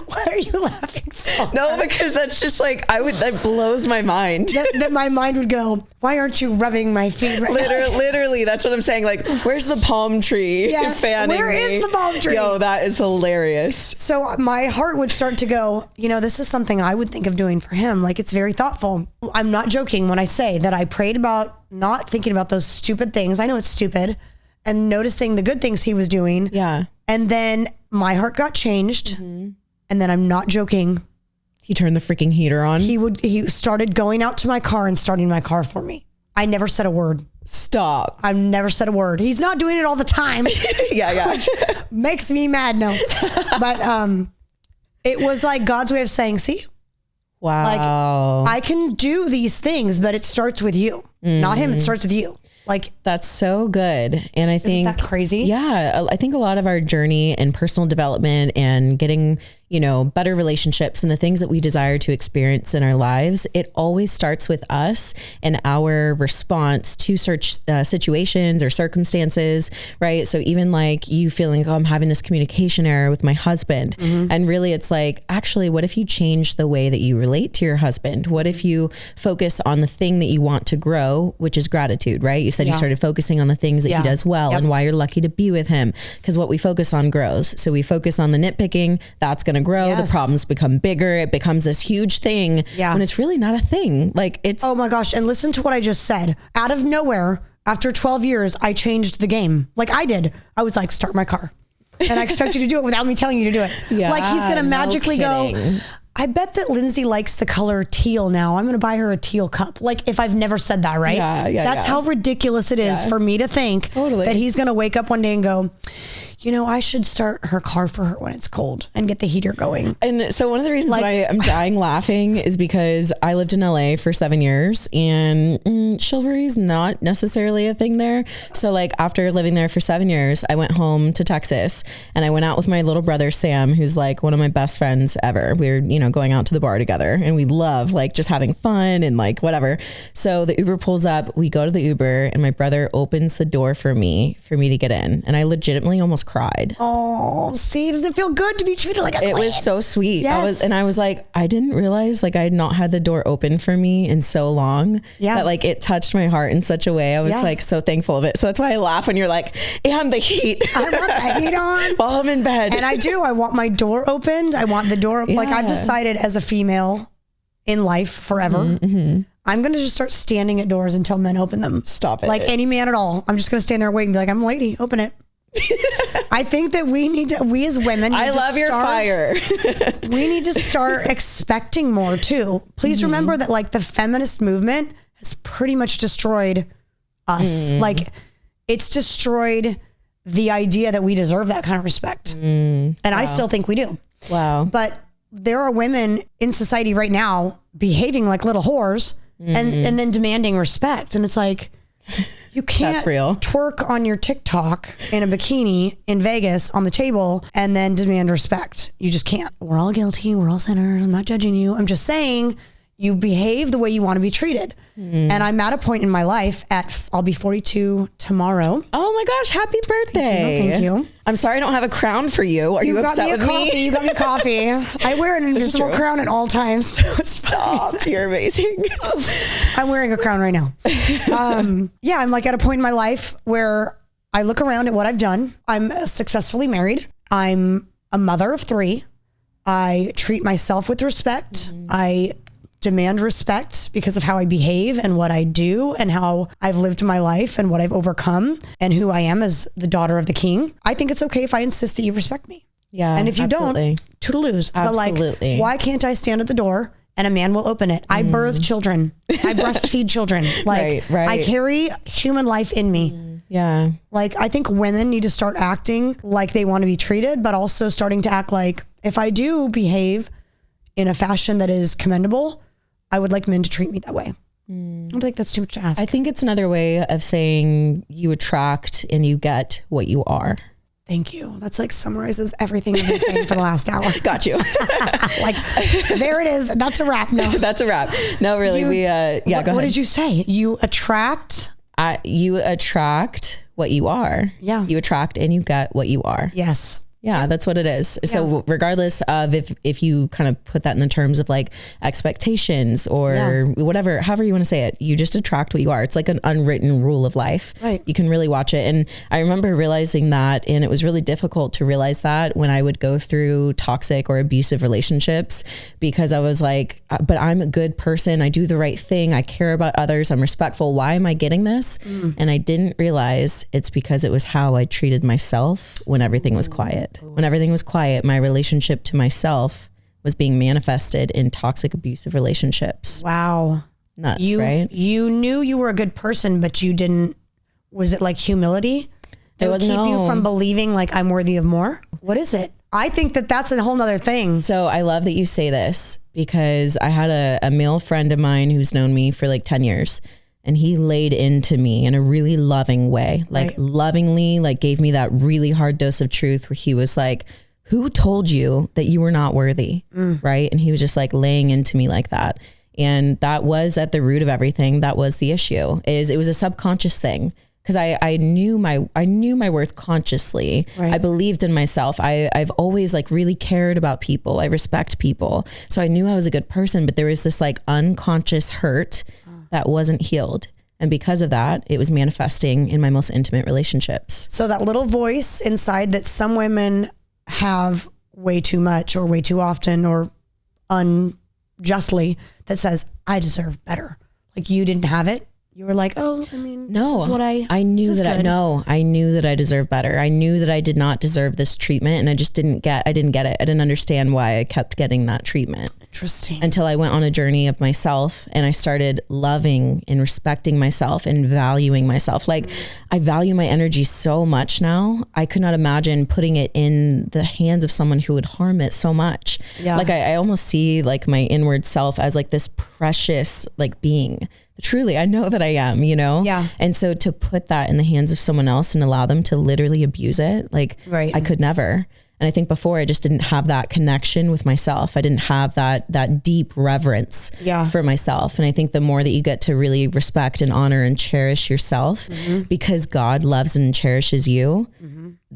Why are you laughing so hard? No, because that's just like, that blows my mind. that my mind would go, why aren't you rubbing my feet right now? Literally, that's what I'm saying. Like, where's the palm tree? Yes, fanning where is the palm tree? Yo, that is hilarious. So my heart would start to go, this is something I would think of doing for him. Like, it's very thoughtful. I'm not joking when I say that I prayed about not thinking about those stupid things. I know it's stupid. And noticing the good things he was doing. Yeah. And then my heart got changed. And then I'm not joking. He turned the freaking heater on. He started going out to my car and starting my car for me. I never said a word. Stop. I've never said a word. He's not doing it all the time. Yeah. Which makes me mad. No. But it was like God's way of saying, see? Wow. Like, I can do these things, but it starts with you. Not him. It starts with you. Like, that's so good. And I think isn't that crazy? Yeah. I think a lot of our journey in personal development and getting, better relationships and the things that we desire to experience in our lives, it always starts with us and our response to situations or circumstances, right? So even like you feeling, I'm having this communication error with my husband. And really it's like, actually, what if you change the way that you relate to your husband? What if you focus on the thing that you want to grow, which is gratitude, right? You said you started focusing on the things that he does well and why you're lucky to be with him, because what we focus on grows. So we focus on the nitpicking, that's going to grow. The problems become bigger. It becomes this huge thing when it's really not a thing. Like, it's, oh my gosh. And listen to what I just said. Out of nowhere, after 12 years, I changed the game. Like I did. I was like, start my car. And I expect you to do it without me telling you to do it. Like, he's going to magically go, I bet that Lindsay likes the color teal now. I'm going to buy her a teal cup. Like, if I've never said that, right? That's how ridiculous it is for me to think that he's going to wake up one day and go, I should start her car for her when it's cold and get the heater going. And so one of the reasons why I'm dying laughing is because I lived in LA for 7 years and chivalry is not necessarily a thing there. So like after living there for 7 years, I went home to Texas and I went out with my little brother, Sam, who's like one of my best friends ever. We were, going out to the bar together and we love like just having fun and like whatever. So the Uber pulls up, we go to the Uber and my brother opens the door for me to get in. And I legitimately almost cried. Oh, see, doesn't it feel good to be treated like a queen? It was so sweet. Yes. I was like, I didn't realize like I had not had the door open for me in so long that like it touched my heart in such a way. I was like so thankful of it. So that's why I laugh when you're like, and the heat. I want the heat on while I'm in bed. And I do. I want my door opened. I want the door. Like I've decided as a female in life forever, I'm going to just start standing at doors until men open them. Stop it. Like any man at all. I'm just going to stand there waiting and be like, I'm a lady, open it. I think that we as women, I love your fire. We need to start expecting more too. Please remember that like the feminist movement has pretty much destroyed us. Like it's destroyed the idea that we deserve that kind of respect. And I still think we do. Wow. But there are women in society right now behaving like little whores and then demanding respect. And it's like, you can't That's real. twerk on your TikTok in a bikini in Vegas on the table and then demand respect. You just can't. We're all guilty. We're all sinners. I'm not judging you. I'm just saying you behave the way you want to be treated. And I'm at a point in my life I'll be 42 tomorrow. Oh my gosh, happy birthday. Thank you. I'm sorry I don't have a crown for you. Are you upset with me? You got me a coffee. I wear an invisible crown at all times. So it's Stop. You're amazing. I'm wearing a crown right now. I'm like at a point in my life where I look around at what I've done. I'm successfully married. I'm a mother of 3. I treat myself with respect. I demand respect because of how I behave and what I do and how I've lived my life and what I've overcome and who I am as the daughter of the king. I think it's okay if I insist that you respect me. Yeah. And if you don't, toodaloos. But like, why can't I stand at the door and a man will open it? I birth children. I breastfeed children. Like I carry human life in me. Yeah. Like I think women need to start acting like they want to be treated, but also starting to act like if I do behave in a fashion that is commendable, I would like men to treat me that way. I don't think that's too much to ask. I think it's another way of saying you attract and you get what you are. Thank you. That's like summarizes everything I've been saying for the last hour. Got you. Like, there it is. That's a wrap. No, that's a wrap. No, really. Go ahead. What did you say? You attract? You attract what you are. Yeah. You attract and you get what you are. Yes. Yeah, that's what it is. Yeah. So regardless of if you kind of put that in the terms of like expectations or whatever, however you want to say it, you just attract what you are. It's like an unwritten rule of life. Right. You can really watch it. And I remember realizing that, and it was really difficult to realize that when I would go through toxic or abusive relationships, because I was like, but I'm a good person. I do the right thing. I care about others. I'm respectful. Why am I getting this? And I didn't realize it's because it was how I treated myself when everything was quiet. When everything was quiet, my relationship to myself was being manifested in toxic, abusive relationships. Wow. Nuts, right? You knew you were a good person, but you didn't, was it like humility? That would keep you from believing like I'm worthy of more? What is it? I think that that's a whole nother thing. So I love that you say this because I had a male friend of mine who's known me for like 10 years. And he laid into me in a really loving way, like lovingly, like gave me that really hard dose of truth where he was like, who told you that you were not worthy? Right. And he was just like laying into me like that. And that was at the root of everything. That was the issue. It was a subconscious thing. Cause I knew my worth consciously. I believed in myself. I've always like really cared about people. I respect people. So I knew I was a good person, but there was this like unconscious hurt that wasn't healed. And because of that, it was manifesting in my most intimate relationships. So that little voice inside that some women have way too much or way too often or unjustly that says, I deserve better. Like you didn't have it. You were like, oh, I mean, no, this is what I knew that I knew that I deserved better. I knew that I did not deserve this treatment and I just didn't get it. I didn't understand why I kept getting that treatment. Interesting. Until I went on a journey of myself and I started loving and respecting myself and valuing myself. Like I value my energy so much now. I could not imagine putting it in the hands of someone who would harm it so much. Yeah. Like I almost see like my inward self as like this precious like being. Truly, I know that I am, you know? Yeah. And so to put that in the hands of someone else and allow them to literally abuse it, like I could never. And I think before I just didn't have that connection with myself. I didn't have that deep reverence for myself. And I think the more that you get to really respect and honor and cherish yourself because God loves and cherishes you,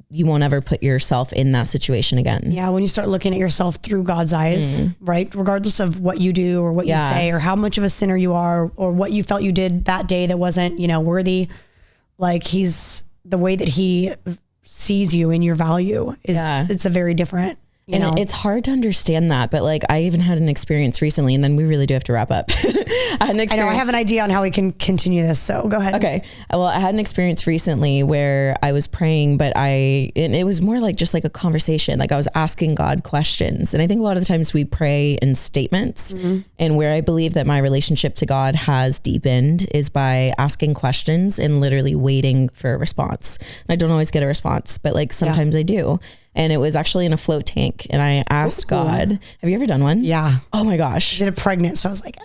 you won't ever put yourself in that situation again. Yeah. When you start looking at yourself through God's eyes, right? Regardless of what you do or what you say or how much of a sinner you are or what you felt you did that day that wasn't, worthy. Like the way that he sees you and your value is, it's a very different, it's hard to understand that, but like I even had an experience recently, and then we really do have to wrap up. I have an idea on how we can continue this, so go ahead. Okay. Well, I had an experience recently where I was praying, but it was more like just like a conversation. Like I was asking God questions. And I think a lot of the times we pray in statements, and where I believe that my relationship to God has deepened is by asking questions and literally waiting for a response. And I don't always get a response, but like sometimes I do. And it was actually in a float tank. And I asked God, have you ever done one? Yeah. Oh my gosh. I did it pregnant. So I was like,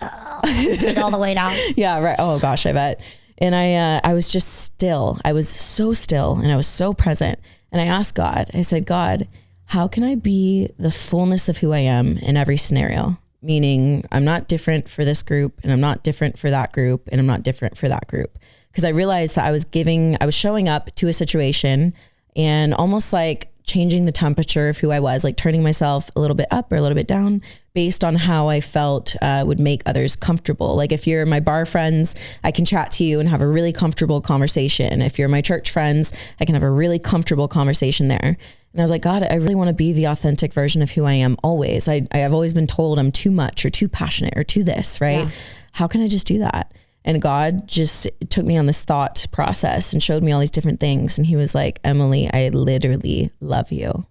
take it all the way down. Yeah. Right. Oh gosh, I bet. And I was just still. I was so still and I was so present. And I asked God, I said, God, how can I be the fullness of who I am in every scenario? Meaning I'm not different for this group, and I'm not different for that group, and I'm not different for that group. Because I realized that I was showing up to a situation and almost like changing the temperature of who I was, like turning myself a little bit up or a little bit down based on how I felt would make others comfortable. Like if you're my bar friends, I can chat to you and have a really comfortable conversation. If you're my church friends, I can have a really comfortable conversation there. And I was like, God, I really want to be the authentic version of who I am always. I've always been told I'm too much or too passionate or too this, right? Yeah. How can I just do that? And God just took me on this thought process and showed me all these different things. And he was like, Emily, I literally love you.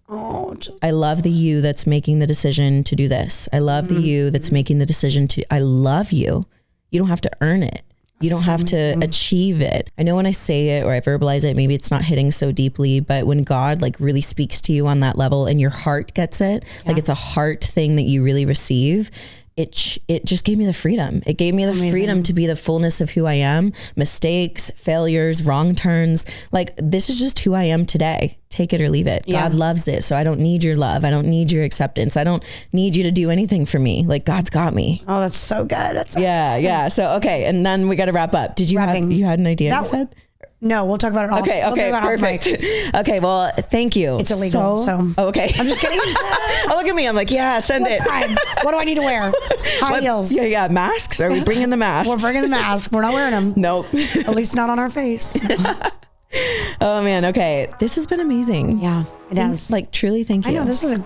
I love the you that's making the decision to do this. I love the you that's making the decision I love you. You don't have to earn it. You don't have to achieve it. I know when I say it or I verbalize it, maybe it's not hitting so deeply, but when God like really speaks to you on that level and your heart gets it, like it's a heart thing that you really receive, it just gave me the freedom. It gave me the freedom to be the fullness of who I am, mistakes, failures, wrong turns. Like this is just who I am today. Take it or leave it. Yeah. God loves it. So I don't need your love. I don't need your acceptance. I don't need you to do anything for me. Like God's got me. Oh, that's so good. Yeah. So, okay. And then we got to wrap up. Did you had an idea you said? No, we'll talk about it off. Okay, perfect. Okay, well, thank you. It's illegal, so. Oh, okay. I'm just kidding. Oh, look at me. I'm like, yeah, send it. Time? What do I need to wear? High heels. Yeah. Masks? Are we bringing the masks? We're bringing the masks. We're not wearing them. Nope. At least not on our face. Oh, man. Okay. This has been amazing. Yeah, it has. Like, truly, thank you. I know,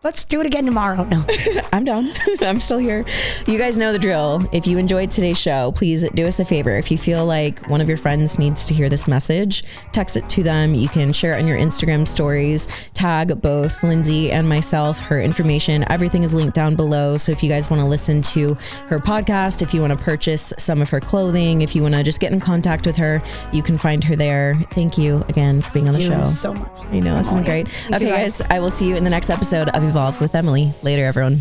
let's do it again tomorrow. No, I'm down. I'm still here. You guys know the drill. If you enjoyed today's show, please do us a favor. If you feel like one of your friends needs to hear this message, text it to them. You can share it on your Instagram stories, tag both Lindsey and myself. Her information, everything is linked down below. So if you guys want to listen to her podcast, if you want to purchase some of her clothing, if you want to just get in contact with her, you can find her there. Thank you again for being on the show. Thank you so much. I know, this is great. Okay, guys, I will see you in the next episode of Evolve with Emily. Later, everyone.